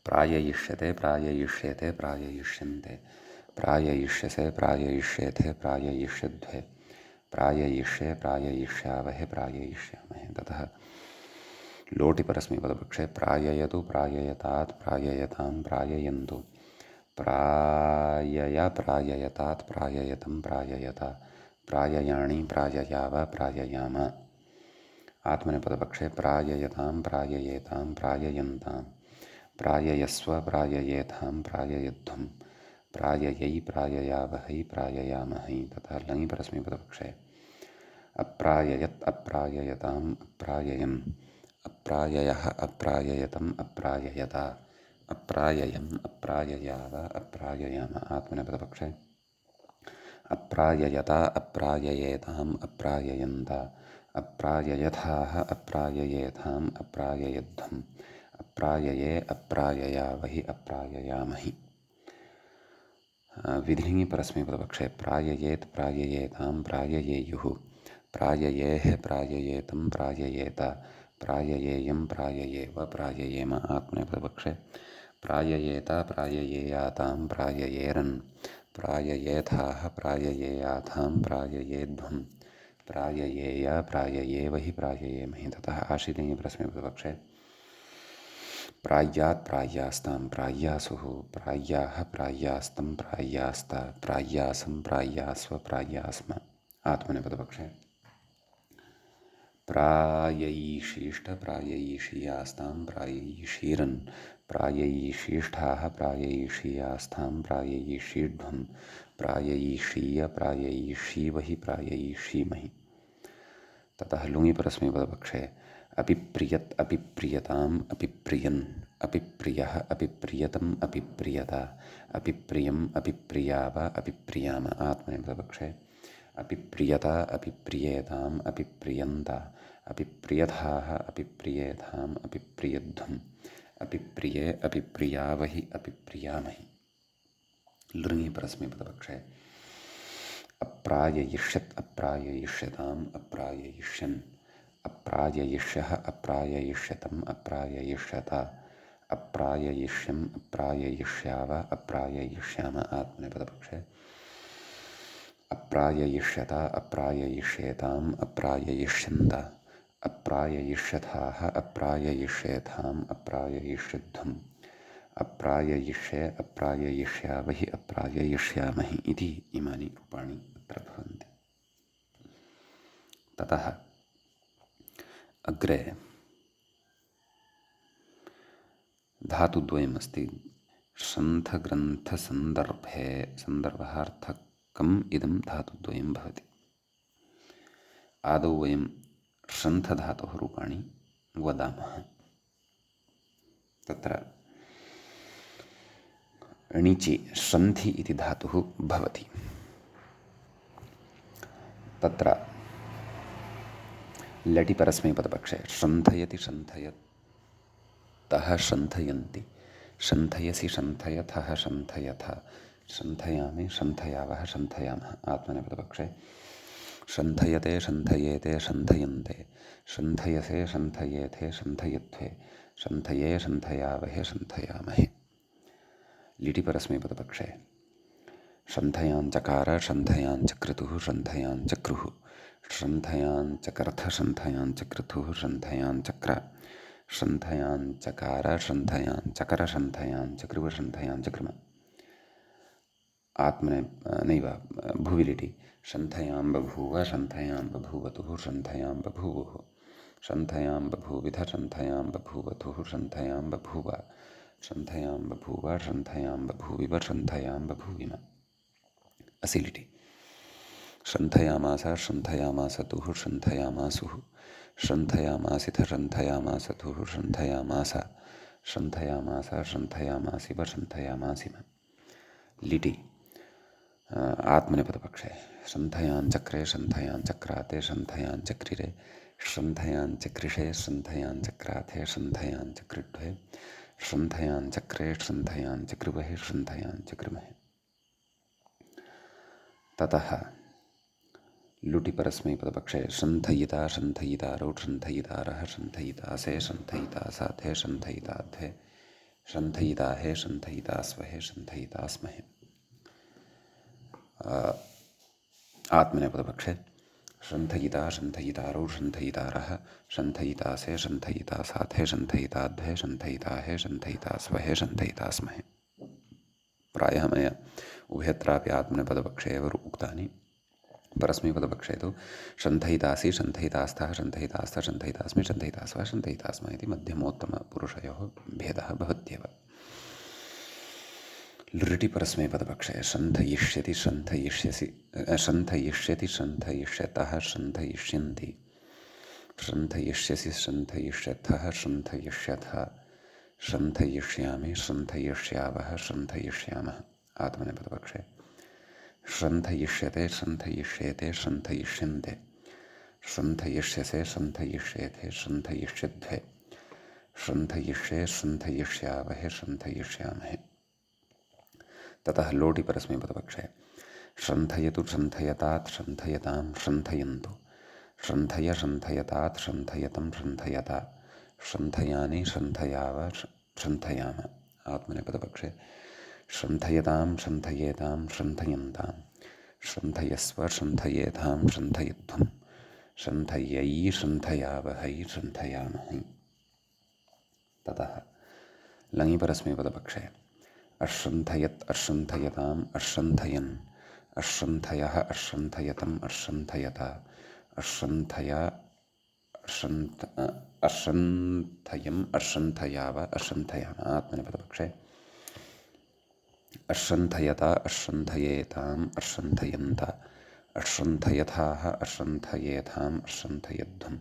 प्राययिष्यते प्राययिष्येते प्राययिष्यन्ते प्राययिष्यसे प्राययिष्येथे प्राययिष्यध्वे प्राययिष्ये प्राययिष्यावहे प्राययिष्यामहे। ततः लोटिपरस्मैपदपक्षे प्राययतु प्राययतात् प्राययतां प्राययन्तु प्रायय प्राययतात् प्राययतं प्राययत प्राययाणि प्राययाव प्राययाम। आत्मनेपदपक्षे प्राययतां प्राययेतां प्राययन्तां प्राययस्व प्राययेतां प्राययध्वं प्राययै प्राययावहै प्राययामहै। तथा लङिपरस्मैपदपक्षे अप्राययत् अप्राययताम् अप्राययन् अप्राययः अप्राययतम् अप्राययत अप्राययम् अप्राययाव अप्राययाम। आत्मनेपदपक्षे अप्राययता अप्राययेताम् अप्राययन्त अप्राययथाः अप्राययेताम् अप्राययध्वम् अप्रायये अप्राययावहि अप्राययामहि। विधिलिङ्गिपरस्मैपदपक्षे प्राययेत् प्राययेतां प्राययेयुः प्राययेः प्राययेतं प्राययेत प्राययेयं प्राययेव प्राययेम। आत्मनेपदपक्षे प्राययेत प्राययेयातां प्राययेरन् प्राययेथाः प्राययेयाथां प्राययेध्वं प्राययेय प्राययेवहि प्राययेमहि। ततः आशीलिङ्गिपरस्मैपदपक्षे प्राय्यात् प्राय्यास्तां प्राय्यासुः प्राय्याः प्राय्यास्तं प्राय्यास्त प्राय्यासं प्राय्यास्व प्राय्यास्म। आत्मनेपदपक्षे प्राययीषीष्ठ प्राययीषीयास्तां प्राययीषीरन् प्राययीषीष्ठाः प्राययीषीयास्तां प्राययीषीध्वं प्राययीषीय प्राययीषीवहि प्राययीषीमहि। ततः लुङिपरस्मैपदपक्षे अपिप्रियत् अपिप्रियताम् अपिप्रियन् अपिप्रियः अपिप्रियतम् अपिप्रियत अपिप्रियम् अपिप्रियाव अपिप्रियाम। आत्मनेपदपक्षे अपिप्रियता अपिप्रियेताम् अपिप्रियन्त अपिप्रियथाः अपिप्रियेताम् अपिप्रियध्वम् अपिप्रिये अपिप्रियावहि अपिप्रियामहि। लृङिपरस्मैपदपक्षे अप्राययिष्यत् अप्राययिष्यताम् अप्राययिष्यन् अप्राययिष्यः अप्राययिष्यतम् अप्राययिष्यत अप्राययिष्यम् अप्राययिष्याव अप्राययिष्याम। आत्मनेपदपक्षे अप्राययिष्यत अप्राययिष्येताम् अप्राययिष्यन्त अप्राययिष्यथाः अप्राययिष्येताम् अप्राययिष्यध्वम् अप्राययिष्ये अप्राययिष्यावहि अप्राययिष्यामहि इति इमानि रूपाणि अत्र भवन्ति। ततः अग्रे धातुद्वयमस्ति शन्थग्रन्थसन्दर्भे सन्दर्भार्थकम् इदं धातुद्वयं भवति। आदौ वयं शन्थधातोः रूपाणि वदामः। तत्र णिचि शन्थि इति धातुः भवति। तत्र लटिपरस्मैपदपक्षे शन्थयति शन्थयतः शन्थयन्ति शन्थयसि शन्थयथः शन्थयथ शन्थयामि शन्थयावः शन्थयामः। आत्मनेपदपक्षे शन्थयते शन्थयेते शन्थयन्ते शन्थयसे शन्थयेथे शन्थयध्वे शन्थये शन्थयावहे शन्थयामहे। लिटिपरस्मैपदपक्षे शन्थयाञ्चकार शन्थयाञ्चक्रतुः शन्थयाञ्चक्रुः शन्थयाञ्चकर्थ शन्थयाञ्चक्रतुः शन्थयाञ्चक्र शन्थयाञ्चकार शन्थयाञ्चकर शन्थयाञ्चकृव शन्थयाञ्चकृम आत्मने नैव भुविलिटि शन्थयां बभूव शन्थयां बभूवतुः शन्थयां बभूवुः शन्थयां बभूविध शन्थयां बभूवतुः शन्थयां बभूव शन्थयां बभूव शन्थयां बभूविव शन्थयां बभूविम असिलिटि शन्थयामास शन्थयामासतुः शन्थयामासुः शन्थयामासिथ शन्थयामासतुः शन्थयामास शन्थयामास शन्थयामासिव शन्थयामासिम लिटि आत्मनेपदपक्षे शन्थयाञ्चक्रे शन्थयाञ्चक्राते शन्थयाञ्चक्रिरे शन्थयाञ्चक्रिषे शन्थयाञ्चक्राथे शन्थयाञ्चक्रिड्वे शन्थयाञ्चक्रे शन्थयाञ्चकृवहे शन्थयाञ्चकृमहे ततः लुटि परस्मैपदपक्षे शन्थयिता शन्थयितारौ शन्थयितारः शन्थयितासे शन्थयितासाथे शन्थयिताध्वे शन्थयिताहे शन्थयितास्वहे शन्थयितास्महे आत्मनेपदपक्षे शन्थयिता शन्थयितारौ शन्थयितारः शन्थयितासे शन्थयितासाथे शन्थयिताध्वे शन्थयिताहे शन्थयितास्वहे शन्थयितास्महे प्रायः मया उभयत्रापि आत्मनेपदपक्षे एव उक्तानि परस्मैपदपक्षे तु शन्थयितासि शन्थयितास्थः शन्थयितास्थ शन्थयितास्मि शन्थयितास्व शन्थयितास्म इति मध्यमोत्तमपुरुषयोः भेदः भवत्येव लृटि परस्मैपदपक्षे शन्थयिष्यति शन्थयिष्यसि शन्थयिष्यति शन्थयिष्यतः शन्थयिष्यन्ति शन्थयिष्यसि शन्थयिष्यथः शन्थयिष्यथ शन्थयिष्यामि शन्थयिष्यावः शन्थयिष्यामः आत्मनेपदपक्षे शन्थयिष्यते शन्थयिष्येते शन्थयिष्यन्ते शन्थयिष्यसे शन्थयिष्येथे शन्थयिष्यध्वे शन्थयिष्ये शन्थयिष्यावहे शन्थयिष्यामहे ततः लोटि परस्मैपदपक्षे शन्थयतु शन्थयतात् शन्थयतां शन्थयन्तु शन्थय शन्थयतात् शन्थयतं शन्थयता शन्थयानि शन्थयाव शन्थयाम आत्मनेपदपक्षे शन्थयतां शन्थयेतां शन्थयन्तां शन्थयस्व शन्थयेतां शन्थयध्वं शन्थयै शन्थयावहै शन्थयामहै ततः लङि परस्मैपदपक्षे अश्रन्थयत् अश्रन्थयताम् अश्रन्थयन् अश्रन्थयः अश्रन्थयतम् अश्रन्थयता अश्रन्थया अश्रन्थयम् अश्रन्थयाव अश्रन्थयाम आत्मनेपदपक्षे अश्रन्थयता अश्रन्थयेताम् अश्रन्थयन्ता अश्रन्थयथाः अश्रन्थयेथाम् अश्रन्थयध्वम्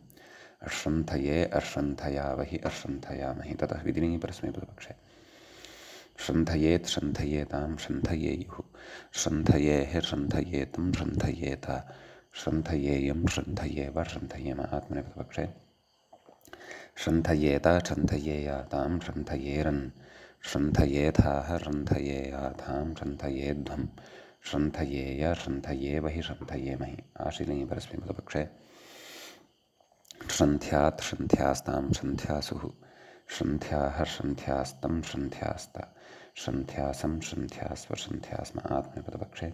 अश्रन्थये अश्रन्थयावहि अश्रन्थयामहि ततः विधिनी परस्मैपदपक्षे शन्थयेत् शन्थयेतां शन्थयेयुः शन्थयेः शन्थयेतं शन्थयेता शन्थयेयं शन्थयेव शन्थयेम आत्मनेपदपक्षे शन्थयेता शन्थयेयातां शन्थयेरन् शन्थयेथाः शन्थयेयाथां शन्थयेध्वं शन्थयेय शन्थयेवहि शन्थयेमहि आशीलिङ्गि परस्मैपदपक्षे शन्थ्यात् शन्थ्यास्तां शन्थ्यासुः शन्थ्याः शन्थ्यास्तं शन्थ्यास्त शन्थ्यासं शन्थ्यास्व शन्थ्यास्म आत्मनेपदपक्षे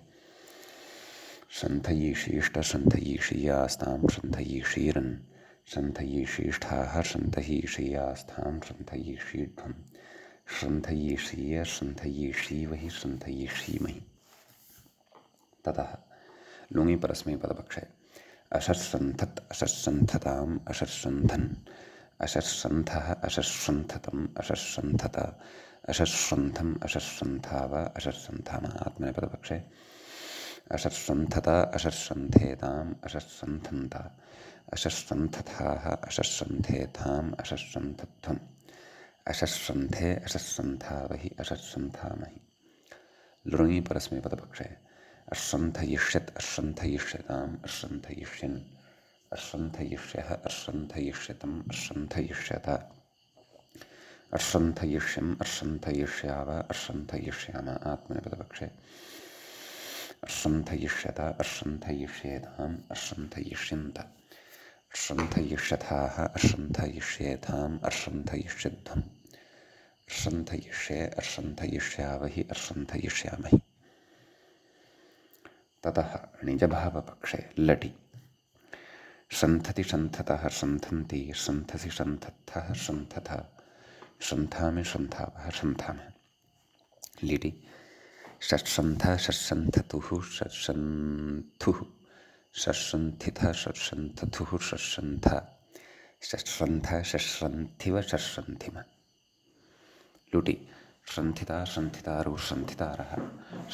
शन्थयीषीष्ट शन्थयीषीयास्तां शन्थयीषीरन् शन्थयीषीष्ठाः शन्थयीषीयास्थां शन्थयीषीध्वं शन्थयीषीय शन्थयीषीवहि शन्थयीषीमहि ततः लुङि परस्मैपदपक्षे अशश्रन्थत् अशश्रन्थताम् अशश्रन्थन् अशश्रन्थः अशश्रन्थतम् अशश्रन्थत अशश्रन्थम् अशश्रन्थाव अशश्रन्थाम आत्मनेपदपक्षे अशश्रन्थत अशश्रन्थेताम् अशश्रन्थन्ता अशश्रन्थथाः अशश्रन्थेथाम् अशश्रन्थध्वम् अशश्रन्थे अशश्रन्थावहि अशश्रन्थामहि लृङि परस्मैपदपक्षे अश्रन्थयिष्यत् अश्रन्थयिष्यताम् अश्रन्थयिष्यन् अश्रन्थयिष्यः अश्रन्थयिष्यतम् अश्रन्थयिष्यत अश्रन्थयिष्यम् अश्रन्थयिष्याव अश्रन्थयिष्याम आत्मनेपदपक्षे अश्रन्थयिष्यत अश्रन्थयिष्येताम् अश्रन्थयिष्यन्त अश्रन्थयिष्यथाः अश्रन्थयिष्येताम् अश्रन्थयिष्यध्वम् अश्रन्थयिष्ये अश्रन्थयिष्यावहि अश्रन्थयिष्यामहि ततः णिजभावपक्षे लटि शन्थति शन्थतः शन्थन्ति शन्थसि शन्थत्थः शन्थथ शन्थामि शन्थावः शन्थामः लिटि षट्सन्थ षट्सन्थतुः षट्सन्थुः षट्सन्थिथ षट्सन्थथुः षट्सन्थ षट्सन्थ षट्सन्थिव षट्सन्थिम लुटि शन्थिता शन्थितारो शन्थितारः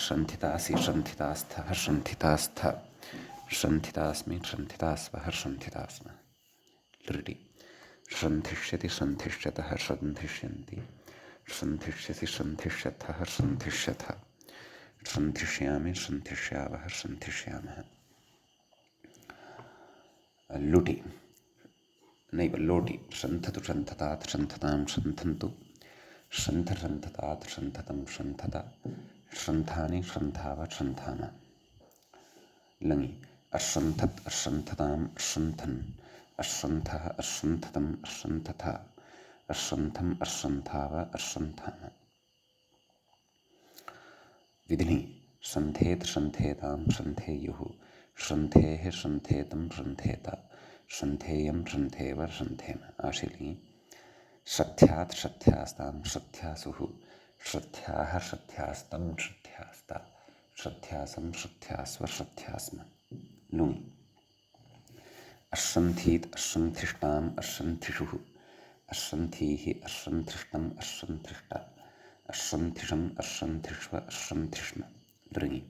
शन्थितासि शन्थितास्थः शन्थितास्थ शन्थितास्मि शन्थितास्वः शन्थितास्मः लृटि शन्थिष्यति शन्थिष्यतः शन्थिष्यन्ति शन्थिष्यसि शन्थिष्यथः शन्थिष्यथ शन्थिष्यामि शन्थिष्यावः शन्थिष्यामः लुटि नैव लोटि शन्थतु शन्थतात् शन्थतां शन्थन्तु शन्थशन्थतात् शन्थतं शन्थत शन्थानि शन्थाव शन्थाम लङि अशन्थत् अशन्थताम् अशन्थन् अशन्थः अशन्थतम् अशन्थथ अशन्थम् अशन्थाव अशन्थाम विधिनि शन्थेत् शन्थेतां शन्थेयुः शन्थेः शन्थेतं शन्थेत शन्थेयं शन्थेव शन्थेम आशिलिङि श्रद्ध्यात् श्रद्ध्यास्तां श्रद्ध्यासुः श्रद्ध्याः श्रद्ध्यास्तं श्रद्ध्यास्ता श्रद्ध्यासं श्रद्ध्यास्व श्रद्ध्यास्म लुङि अश्रन्थीत् अश्रन्थिष्टाम् अश्रन्थिषुः अश्रन्थीः अश्रन्थिष्टम् अश्रन्थिष्ट अश्रन्थिषम् अश्रन्थिष्व अश्रन्थिष्म लृङि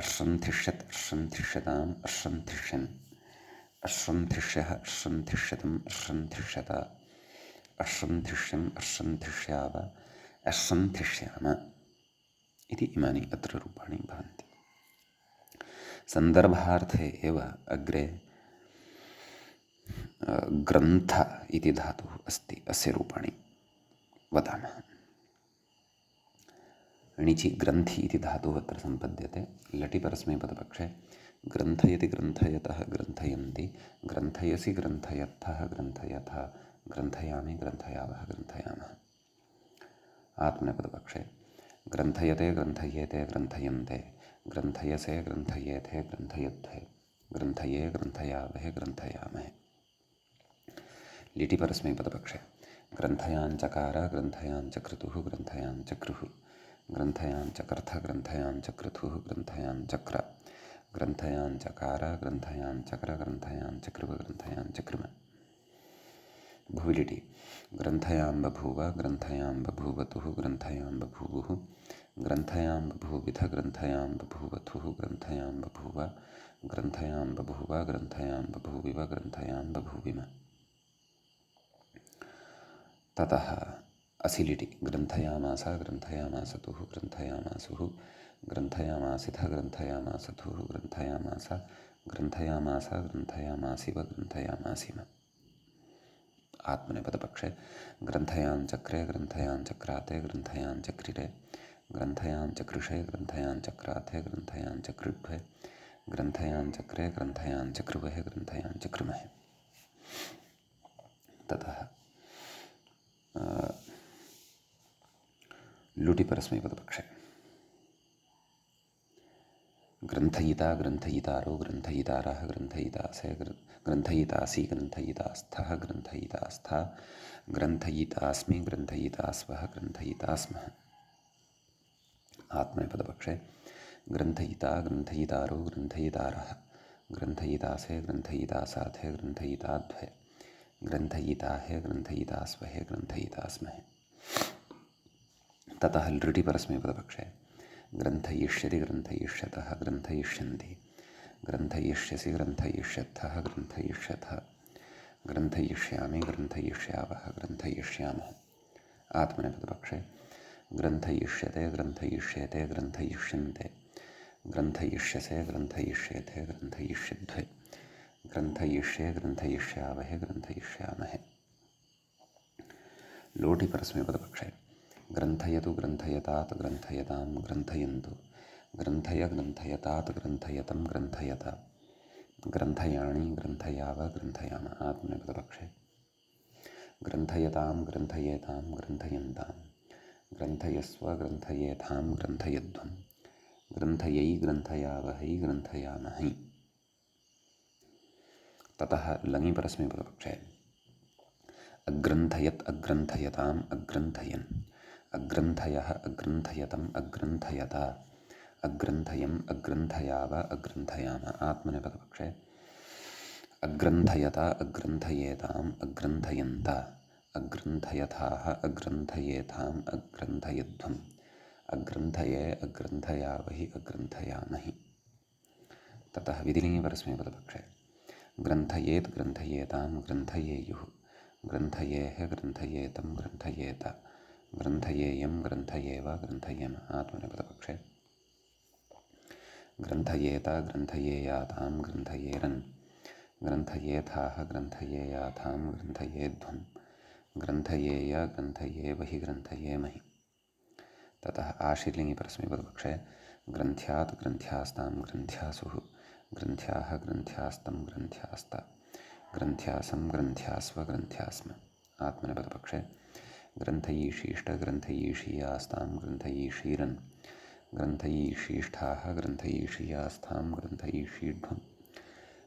अश्रन्थिष्यत् अश्रन्थिष्यताम् अश्रन्थिष्यन् अश्रन्थिष्यः अश्रन्थिष्यतम् अश्रन्थिष्यत अश्रन्थिष्यम् अश्रन्थिष्याव अश्रन्थिष्याम इति इमानि अत्र रूपाणि भवन्ति सन्दर्भार्थे एव अग्रे ग्रन्थ इति धातुः अस्ति अस्य रूपाणि वदामः णिचि ग्रन्थि इति धातुः अत्र सम्पद्यते लटि परस्मैपदपक्षे ग्रन्थयति ग्रन्थयतः ग्रन्थयन्ति ग्रन्थयसि ग्रन्थयत्थः ग्रन्थयथ ग्रन्थयामि ग्रन्थयावः ग्रन्थयामः आत्मनेपदपक्षे ग्रन्थयते ग्रन्थयेते ग्रन्थयन्ते ग्रन्थयसे ग्रन्थयेथे ग्रन्थयध्वे ग्रन्थये ग्रन्थयावहे ग्रन्थयामहे लिटि परस्मैपदपक्षे ग्रन्थयाञ्चकार ग्रन्थयाञ्चक्रतुः ग्रन्थयाञ्चक्रुः ग्रन्थयाञ्चकर्थ ग्रन्थयाञ्चक्रतुः ग्रन्थयाञ्चक्र ग्रन्थयाञ्चकार ग्रन्थयाञ्चक्र ग्रन्थयाञ्चकृव ग्रन्थयाञ्चकृम भुविलिटि ग्रन्थयां बभूव ग्रन्थयां बभूवतुः ग्रन्थयां बभूवुः ग्रन्थयां बभूविथ ग्रन्थयां बभूवथुः ग्रन्थयां बभूव ग्रन्थयां बभूव ग्रन्थयां बभूविव ग्रन्थयां बभूविम ततः असिलिटि ग्रन्थयामास ग्रन्थयामासतुः ग्रन्थयामासुः ग्रन्थयामासिथ ग्रन्थयामासथुः ग्रन्थयामास ग्रन्थयामास ग्रन्थयामासिव ग्रन्थयामासिम आत्मनेपदपक्षे ग्रन्थयाञ्चक्रे ग्रन्थयाञ्चक्राते ग्रन्थयाञ्चक्रिरे ग्रन्थयाञ्चकृषे ग्रन्थयाञ्चक्राते ग्रन्थयाञ्चकृभ्वे ग्रन्थयाञ्चक्रे ग्रन्थयाञ्चकृवहे ग्रन्थयाञ्चकृमहे ततः लुटि परस्मैपदपक्षे ग्रन्थयिता ग्रन्थयितारो ग्रन्थयितारः ग्रन्थयितासे ग्रन्थयितासि ग्रन्थयितास्थः ग्रन्थयितास्था ग्रन्थयितास्मि ग्रन्थयितास्वः ग्रन्थयितास्मः आत्मनेपदपक्षे ग्रन्थयिता ग्रन्थयितारो ग्रन्थयितारः ग्रन्थयितासे ग्रन्थयितासाथे ग्रन्थयिताध्वे ग्रन्थयिताहे ग्रन्थयितास्वहे ग्रन्थयितास्महे ततः लृटि परस्मैपदपक्षे ग्रन्थयिष्यति ग्रन्थयिष्यतः ग्रन्थयिष्यन्ति ग्रन्थयिष्यसि ग्रन्थयिष्यत्थः ग्रन्थयिष्यथ ग्रन्थयिष्यामि ग्रन्थयिष्यावः ग्रन्थयिष्यामः आत्मनेपदपक्षे ग्रन्थयिष्यते ग्रन्थयिष्येते ग्रन्थयिष्यन्ते ग्रन्थयिष्यसे ग्रन्थयिष्येथे ग्रन्थयिष्यध्वे ग्रन्थयिष्ये ग्रन्थयिष्यावहे ग्रन्थयिष्यामहे लोटि परस्मैपदपक्षे ग्रन्थयतु ग्रन्थयतात् ग्रन्थयतां ग्रन्थयन्तु ग्रन्थय ग्रन्थयतात् ग्रन्थयतं ग्रन्थयत ग्रन्थयाणि ग्रन्थयाव ग्रन्थयाम आत्मनेपदपक्षे ग्रन्थयतां ग्रन्थयेतां ग्रन्थयन्तां ग्रन्थयस्व ग्रन्थयेथां ग्रन्थयध्वं ग्रन्थयै ग्रन्थयावहै ग्रन्थयामहि। ततः लङि परस्मैपदपक्षे अग्रन्थयत् अग्रन्थयताम् अग्रन्थयन्, अग्रन्थयः अग्रन्थयतम् अग्रन्थयता, अग्रन्थयम् अग्रन्थयाव अग्रन्थयाम। आत्मनेपदपक्षे अग्रन्थयता अग्रन्थयेताम् अग्रन्थयन्त, अग्रन्थयथाः अग्रन्थयेथाम् अग्रन्थयध्वम्, अग्रन्थये अग्रन्थयावहि अग्रन्थयामहि। ततः विधिलिङि परस्मैपदपक्षे ग्रन्थयेत् ग्रन्थयेतां ग्रन्थयेयुः, ग्रन्थयेः ग्रन्थयेतं ग्रन्थयेत, ग्रन्थयेयं ग्रन्थयेव ग्रन्थयेम। आत्मनेपदपक्षे ग्रन्थयेत ग्रन्थयेयातां ग्रन्थयेरन्, ग्रन्थयेथाः ग्रन्थयेयाथां ग्रन्थयेध्वम्, ग्रन्थयेय ग्रन्थयेवहि ग्रन्थयेमहि। ततः आशीर्लिङि परस्मैपदपक्षे ग्रन्थ्यात् ग्रन्थ्यास्तां ग्रन्थ्यासुः, ग्रन्थ्याः ग्रन्थ्यास्तं ग्रन्थ्यास्त, ग्रन्थ्यासं ग्रन्थ्यास्व ग्रन्थ्यास्म। आत्मनेपदपक्षे ग्रन्थयीषीष्ट ग्रन्थयीषीयास्तां ग्रन्थयीषीरन्, ग्रन्थयीषीष्ठाः ग्रन्थयीषीयास्थां ग्रन्थयीषीढ्वम्,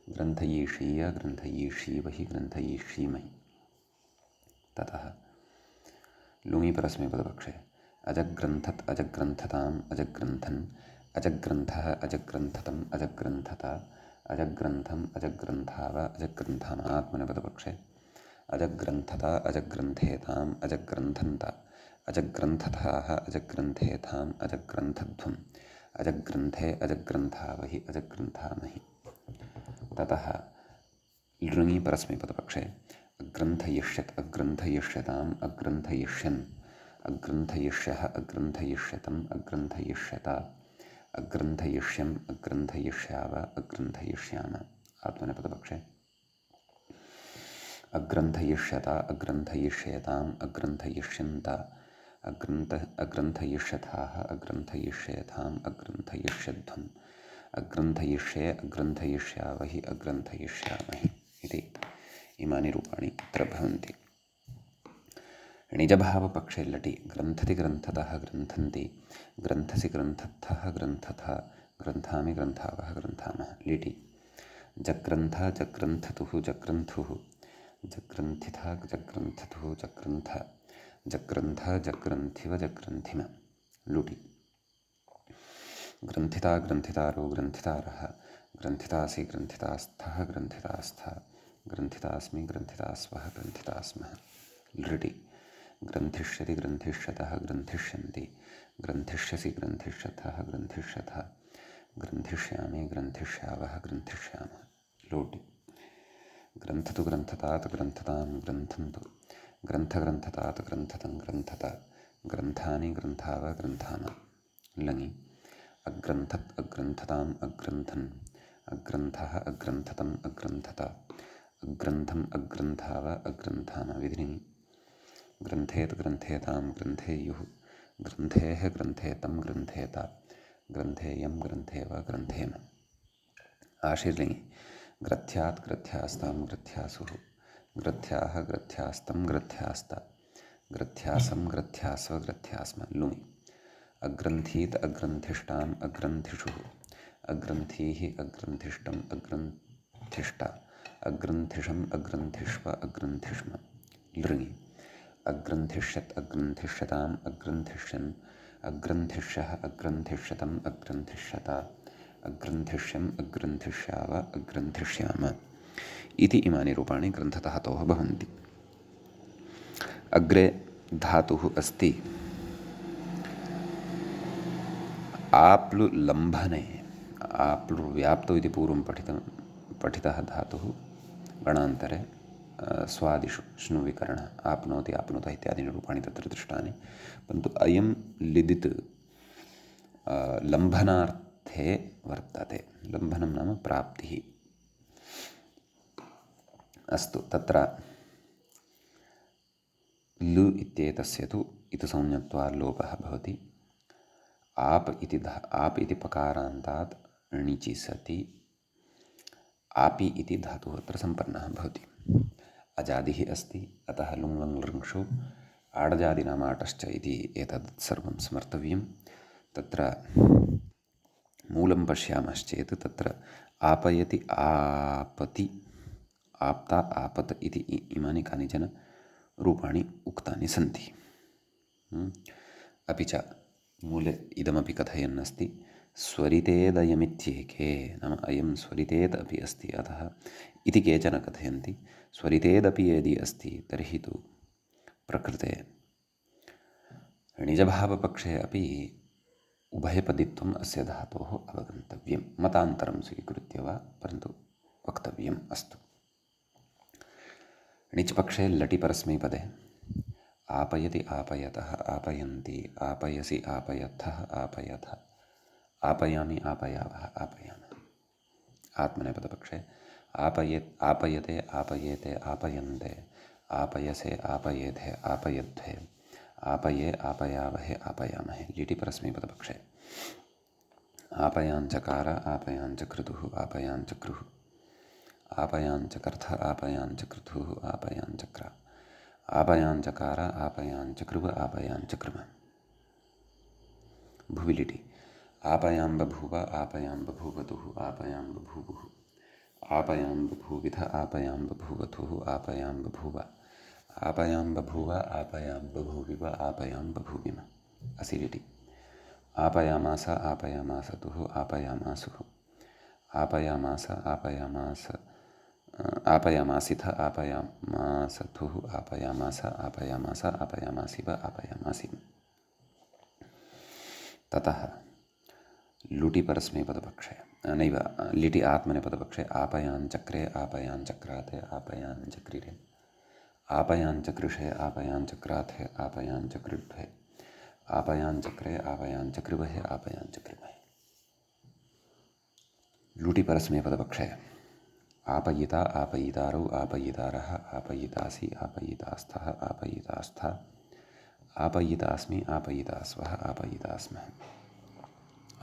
ग्रन्थयीषीय ग्रन्थयीषीवहि ग्रन्थयीषीमहि। ततः लुङि परस्मैपदपक्षे अजग्रन्थत् अजग्रन्थताम् अजग्रन्थन्, अजग्रन्थः अजग्रन्थतम् अजग्रन्थत, अजग्रन्थम् अजग्रन्थाव अजग्रन्थाम। आत्मनेपदपक्षे अजग्रन्थत अजग्रन्थेताम् अजग्रन्थन्त, अजग्रन्थथाः अजग्रन्थेथाम् अजग्रन्थध्वम्, अजग्रन्थे अजग्रन्थावहि अजग्रन्थामहि। ततः लृङि परस्मैपदपक्षे अग्रन्थयिष्यत् अग्रन्थयिष्यताम् अग्रन्थयिष्यन्, अग्रन्थयिष्यः अग्रन्थयिष्यतम् अग्रन्थयिष्यत, अग्रन्थयिष्यम् अग्रन्थयिष्याव अग्रन्थयिष्याम। आत्मनेपदपक्षे अग्रन्थयिष्यत अग्रन्थयिष्येताम् अग्रन्थयिष्यन्त, अग्रन्थयिष्यथाः अग्रन्थयिष्येथाम् अग्रन्थयिष्यध्वम्, अग्रन्थयिष्ये अग्रन्थयिष्यावहि अग्रन्थयिष्यामहि इति इमानि रूपाणि तत्र भवन्ति। निजभावपक्षे लटि ग्रन्थति ग्रन्थतः ग्रन्थन्ति, ग्रन्थसि ग्रन्थस्थः ग्रन्थथ, ग्रन्थामि ग्रन्थावः ग्रन्थामः। लिटि जग्रन्थ जग्रन्थतुः जग्रन्थुः, जग्रन्थिथ जग्रन्थतुः जग्रन्थ, जग्रन्थ जग्रन्थिव जग्रन्थिम। लुटि ग्रन्थिता ग्रन्थितारो ग्रन्थितारः, ग्रन्थितासि ग्रन्थितास्थः ग्रन्थितास्थ, ग्रन्थितास्मि ग्रन्थितास्वः ग्रन्थितास्मः। लृटि ग्रन्थिष्यति ग्रन्थिष्यतः ग्रन्थिष्यन्ति, ग्रन्थिष्यसि ग्रन्थिष्यथः ग्रन्थिष्यथ, ग्रन्थिष्यामि ग्रन्थिष्यावः ग्रन्थिष्यामः। लोटि ग्रन्थतु ग्रन्थतात् ग्रन्थतां ग्रन्थन्तु, ग्रन्थग्रन्थतात् ग्रन्थतं ग्रन्थत, ग्रन्थानि ग्रन्थाव ग्रन्थाम। लङि अग्रन्थत् अग्रन्थताम् अग्रन्थन्, अग्रन्थः अग्रन्थतम् अग्रन्थत, अग्रन्थम् अग्रन्थाव अग्रन्थाम। विधिलिङि ग्रन्थेत् ग्रन्थेतां ग्रन्थेयुः, ग्रन्थेः ग्रन्थेतं ग्रन्थेत, ग्रन्थेयं ग्रन्थेव ग्रन्थेम। आशीर्लिङि ग्रथ्यात् ग्रथ्यास्तां ग्रथ्यासुः, ग्रथ्याः ग्रथ्यास्तं ग्रथ्यास्त, ग्रथ्यासं ग्रथ्यास्व ग्रथ्यास्म। लुङि अग्रन्थीत् अग्रन्थिष्टाम् अग्रन्थिषुः, अग्रन्थीः अग्रन्थिष्टम् अग्रन्थिष्ट, अग्रन्थिषम् अग्रन्थिष्व अग्रन्थिष्म। लृङि अग्रन्थिष्यत् अग्रन्थिष्यताम् अग्रन्थिष्यन्, अग्रन्थिष्यः अग्रन्थिष्यतम् अग्रन्थिष्यत, अग्रन्थिष्यम् अग्रन्थिष्याव अग्रन्थिष्याम इति इमानि रूपाणि ग्रन्थधातोः भवन्ति। अग्रे धातुः अस्ति आप्लुलम्भने। आप्लुर्व्याप्तौ इति पूर्वं पठितः धातुः गणान्तरे स्वादिषु श्नुविकरणः आप्नोति आप्नुतः इत्यादीनि रूपाणि तत्र दृष्टानि, परन्तु अयं लिदित् लम्भनार्थे वर्तते। लम्भनं नाम प्राप्तिः। अस्तु, तत्र लु इत्येतस्य तु इतुसंज्ञत्वात् लोपः भवति। आप इति पकारान्तात् णिचि सति आपि इति धातुः अत्र सम्पन्नः भवति। अजादिः अस्ति, अतः लुङ् लङ् लृङ्षु आडजादिनाम आटश्च इति एतत् सर्वं स्मर्तव्यं। तत्र मूलं पश्यामश्चेत् तत्र आपयति आपति आप्ता आपत इति इमानि कानिचन रूपाणि उक्तानि सन्ति। अपि च मूले इदमपि कथयन् अस्ति, स्वरितेदयमित्येके, नाम अयं स्वरितेद् अपि अस्ति, अतः इति केचन कथयन्ति। स्वरितेदपि यदि अस्ति तर्हि तु प्रकृते निजभावपक्षे अपि उभयपदित्वम् अस्य धातोः अवगन्तव्यं, मतान्तरं स्वीकृत्य वा, परन्तु वक्तव्यम् अस्तु। णिच्पक्षे लटि परस्मैपदे आपयति आपयतः आपयन्ति आपयसि आपयथः आपयथ आपयामि आपयावः आपयामः। आत्मनेपदपक्षे आपयते आपयेते आपयन्ते आपयसे आपयेथे आपयध्वे आपये आपयावहे आपयामहे। लिटि परस्मैपदपक्षे आपयाञ्चकार आपयाञ्चकृतुः आपयाञ्चक्रुः आपयाञ्चकर्थ आपयाञ्चकृतुः आपयाञ्चक्र आपयाञ्चकार आपयाञ्चकृव आपयाञ्चकृम। भुविलिटि आपयां बभूव आपयां बभूवतुः आपयां बभूवुः आपयां बभूविथ आपयां बभूवथुः आपयां बभूव आपयां बभूव आपयां बभूविव आपयां बभूविम। असिलिटि आपयामास आपयामासतुः आपयामासुः आपयामास आपयामास आपयामासिथ आपयामासथुः आपयामास आपयामास आपयामासिव आपयामासिम। ततः लुटि परस्मैपदपक्षे नैव लिटि आत्मनेपदपक्षे आपयाञ्चक्रे आपयाञ्चक्राथे आपयाञ्चक्रिरे आपयाञ्चकृषे आपयाञ्चक्राथे आपयाञ्चकृड्भे आपयाञ्चक्रे आपयाञ्चकृवहे आपयाञ्चकृमहे। लुटि परस्मैपदपक्षे आपयिता आपयितारौ आपयितारः आपयितासि आपयितास्थः आपयितास्था आपयितास्मि आपयितास्वः आपयितास्मः।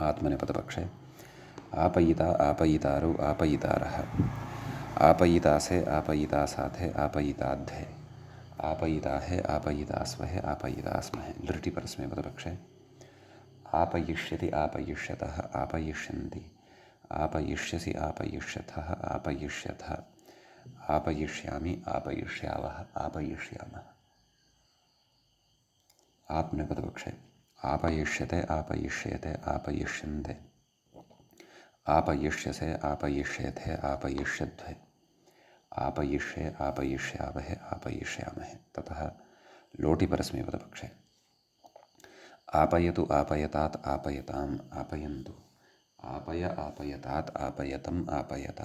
आत्मनेपदपक्षे आपयिता आपयितारौ आपयितारः आपयितासे आपयितासाथे आपयिताद्धे आपयिताहे आपयितास्वहे आपयितास्महे। लृटि परस्मैपदपक्षे आपयिष्यति आपयिष्यतः आपयिष्यन्ति आपयिष्यसि आपयिष्यथः आपयिष्यथ आपयिष्यामि आपयिष्यावः आपयिष्यामः। आत्मनेपदपक्षे आपयिष्यते आपयिष्येते आपयिष्यन्ते आपयिष्यसे आपयिष्येथे आपयिष्यध्वे आपयिष्ये आपयिष्यावहे आपयिष्यामहे। ततः लोटि परस्मैपदपक्षे आपयतु आपयतात् आपयताम् आपयन्तु आपय आपयतात् आपयतम् आपयत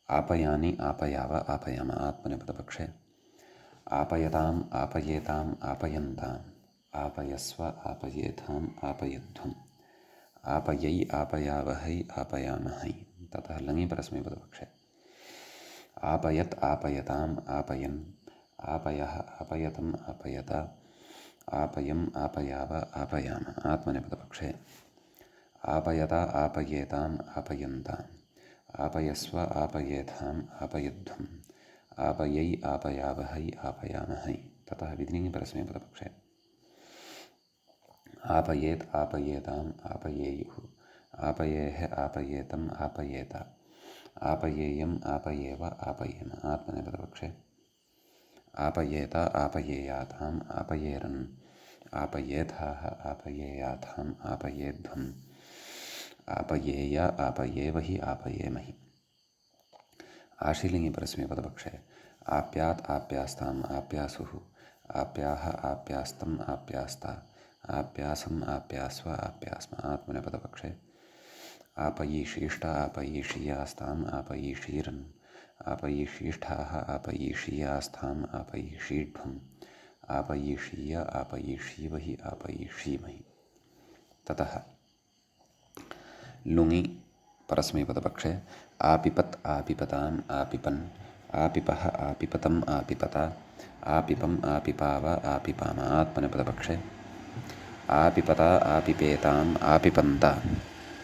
आपयानि आपयाव आपयाम। आत्मनेपदपक्षे आपयताम् आपयेताम् आपयन्ताम् आपयस्व आपयेथाम् आपयध्वम् आपयै आपयावहै आपयामहै। ततः लङि परस्मैपदपक्षे आपयत् आपयताम् आपयन् आपयः आपयतम् आपयत आपयम् आपयाव आपयाम। आत्मनेपदपक्षे आपयता आपयेताम् आपयन्ताम् आपयस्व आपयेथाम् आपयध्वम् आपयै आपयावहै आपयामहै। ततः विधिलिङि परस्मैपदपक्षे आपयेत् आपयेताम् आपयेयुः आपयेः आपयेतम् आपयेत आपयेयम् आपयेव आपयेम। आत्मनेपदपक्षे आपयेत आपयेयाथाम् आपयेरन् आपयेथाः आपयेयाथाम् आपयेध्वम् आपयेय आपयेवहि आपयेमहि। आशीलिङि परस्मैपदपक्षे आप्यात् आप्यास्ताम् आप्यासुः आप्याः आप्यास्तम् आप्यास्ता आप्यासम् आप्यास्व आप्यास्म। आत्मनेपदपक्षे आपयीषीष्ट आपयीषीयास्ताम् आपयीषीरन् आपयीषीष्ठाः आपयीषीयास्थाम् आपयीषीढ्वम् आपयीषीय आपयीषीवहि आपयीषीमहि। ततः लुङि परस्मैपदपक्षे आपिपत् आपिपताम् आपिपन् आपिपः आपिपतम् आपिपता आपिपम् आपिपाव आपिपाम। आत्मनेपदपक्षे आपिपता आपिपेताम् आपिपन्त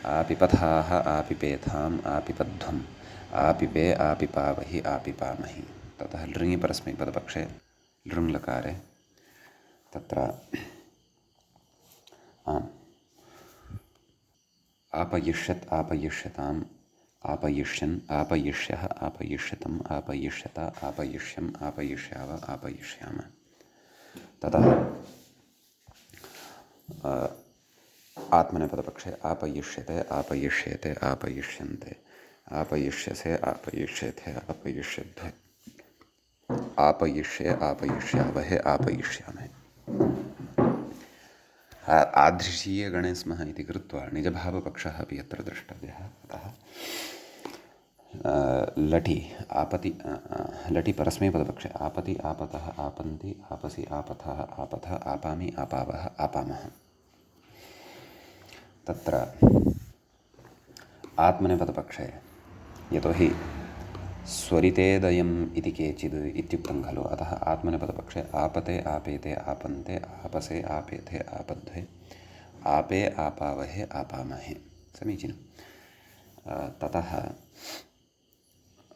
आपिपथाः आपिपेथाम् आपिपध्वम् आपिपे आपिपावहि आपिपामहि। ततः लृङि परस्मैपदपक्षे लृङ्लकारे तत्र आपयिष्यत् आपयिष्यताम् आपयिष्यन् आपयिष्यः आपयिष्यतम् आपयिष्यत आपयिष्यम् आपयिष्याव आपयिष्याम। ततः आत्मनेपदपक्षे आपयिष्यते आपयिष्येते आपयिष्यन्ते आपयिष्यसे आपयिष्येथे आपयिष्यद्भ्ये आपयिष्ये आपयिष्यावहे आपयिष्यामहे। आधृषीयगणे स्मः इति कृत्वा निजभावपक्षः अपि अत्र द्रष्टव्यः। अतः लटि आपति लटि परस्मैपदपक्षे आपति आपतः आपन्ति आपसि आपथः आपथ आपामि आपावः आपामः। तत्र आत्मनेपदपक्षे यतोहि स्वरितेदयम् इति केचिद् इत्युक्तं खलु, अतः आत्मनेपदपक्षे आपते आपेते आपन्ते आपसे आपेथे आपद्ध्वे आपे आपावहे आपामहे। समीचीनं। ततः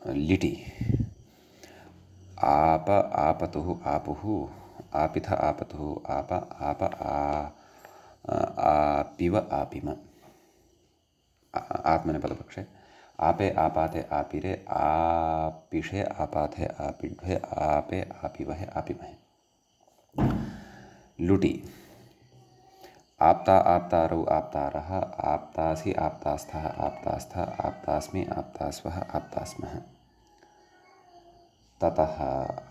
लिटि आप आपतुः आपुः आपिथ आपतुः आप आप आपिव आपिम। आत्मनेपदपक्षे आपे आपाते आपिरे आपिषे आपाथे आपिड्भे आपे आपिवहे आपिमहे। लुटि आप्ता आप्तारौ आप्तारः आप्तासि आप्तास्थः आप्तास्थ आप्तास्मि आप्तास्वः आप्तास्मः। ततः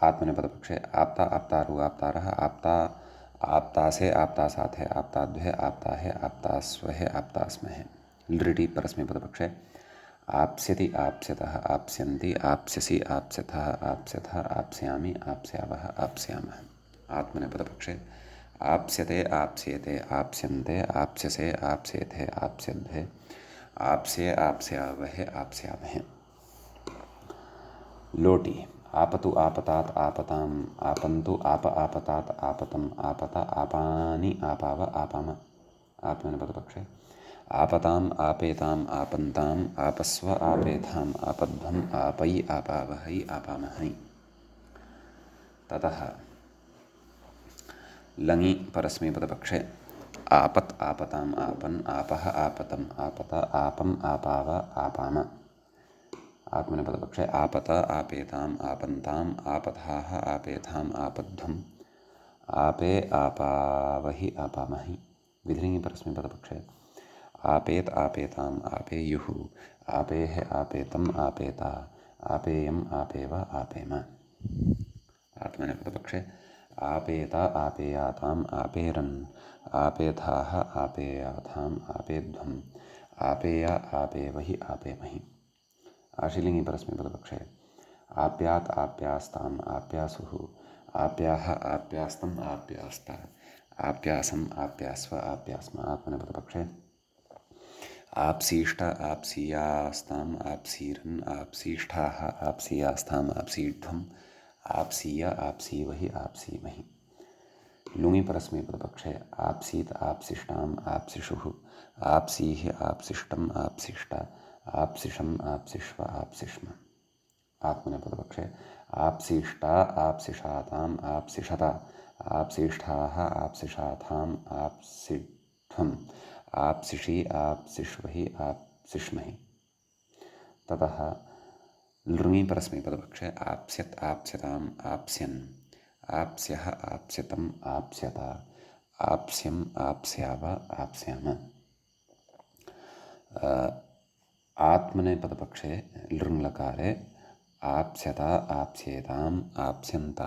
आत्मनेपदपक्षे आप्ता आप्तारौ आप्तारः आप्ता आप्तासे आप्तासाथे आप्ताद्भे आप्ताहे आप्तास्वहे आप्तास्महे। लृटि परस्मैपदपक्षे आप्स्यति आप्स्यतः आप्स्यन्ति आप्स्यसि आप्स्यथः आप्स्यथः आप्स्यामि आप्स्यावः आप्स्यामः। आत्मनेपदपक्षे आप्स्यते आप्स्येते आप्स्यन्ते आप्स्यसे आप्स्येथे आप्स्यद्भे आप्स्ये आप्स्यावहे आप्स्यामहे। लोटि आपतु आपतात् आपताम् आपन्तु आप आपतात् आपतम् आपत आपानि आपाव आपाम। आत्मनेपदपक्षे आपताम् आपेताम् आपन्ताम् आपस्व आपेथाम् आपद्भम् आपै आपावहै आपामहै। ततः लङि परस्मैपदपक्षे आपत् आपताम् आपन् आपः आपतम् आपत आपम् आपाव आपाम। आत्मनेपदपक्षे आपत आपेताम् आपन्ताम् आपथाः आपेथाम् आपद्ध्वम् आपे आपावहि आपामहि। विधिलिङि परस्मैपदपक्षे आपेत आपेताम् आपेयुः आपेः आपेतम् आपेता आपेयम् आपेव आपेम। आत्मनेपदपक्षे आपेत आपेयाताम् आपेरन् आपेथाः आपेयाथाम् आपेध्वम् आपेय आपेवहि आपेमहि। आशीलिङि परस्मैपदपक्षे आप्यात् आप्यास्ताम् आप्यासुः आप्याः आप्यास्तम् आप्यास्त आप्यासम् आप्यास्व आप्यास्म। आत्मनेपदपक्षे आप्सीष्ट आप्सीयास्ताम् आप्सीरन् आप्सीष्ठाः आप्सीयास्ताम् आप्सीढ्वम् आप्सीय आप्सीवहि आप्सीमहि। लुङि परस्मैपदपक्षे आप्सीत् आप्सिष्टाम् आप्सिषुः आप्सीः आप्सिष्टम् आप्सिष्ट आप्सिषम् आप्सिष्व आप्सिष्म। आत्मनेपदपक्षे आप्सिष्ट आप्सिषाताम् आप्सिषत आप्सिष्ठाः आप्सिषाथाम् आप्सिध्वम् आप्सिषि आप्सिष्वहि आप्सिष्महि। ततः लृङि परस्मैपदपक्षे आप्स्यत् आप्स्यताम् आप्स्यन् आप्स्यः आप्स्यतम् आप्स्यत आप्स्यम् आप्स्याव आप्स्याम। आत्मनेपदपक्षे लृङ्लकारे आप्स्यत आप्स्येताम् आप्स्यन्त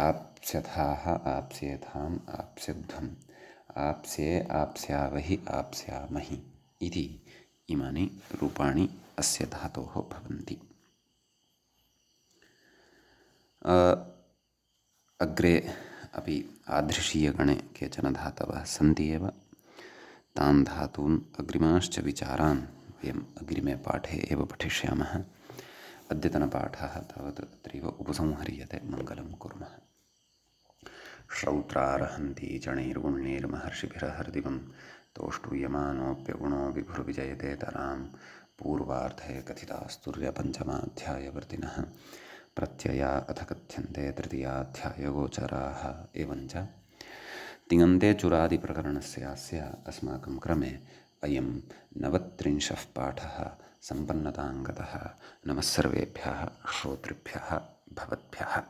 आप्स्यथाः आप्स्येथाम् आप्स्यध्वम् आप्स्ये आप्स्यावहि आप्स्यामहि इति इमानि रूपाणि अस्य धातोः भवन्ति। अग्रे अपि आधृषीयगणे केचन धातवः सन्ति एव। तान् धातून् अग्रिमाश्च विचारान् वयम् अग्रिमे पाठे एव पठिष्यामः। अद्यतनपाठः तावत् अत्रैव उपसंह्रियते। मङ्गलं कुर्मः। श्रौत्रार्हन्ति चणैर्गुण्यैर्महर्षिभिरहर्दिवं तोष्टूयमानोऽप्यगुणो विभुर्विजयतेतरां पूर्वार्धे कथितास्तुर्यपञ्चमाध्यायवर्तिनः प्रत्यया अथ कथ्यन्ते तृतीयाध्यायगोचराः। एवञ्च तिङन्ते चुरादिप्रकरणस्यास्य अस्माकं क्रमे अयं 29 पाठः सम्पन्नताङ्गतः। नमः सर्वेभ्यः श्रोतृभ्यः भवद्भ्यः।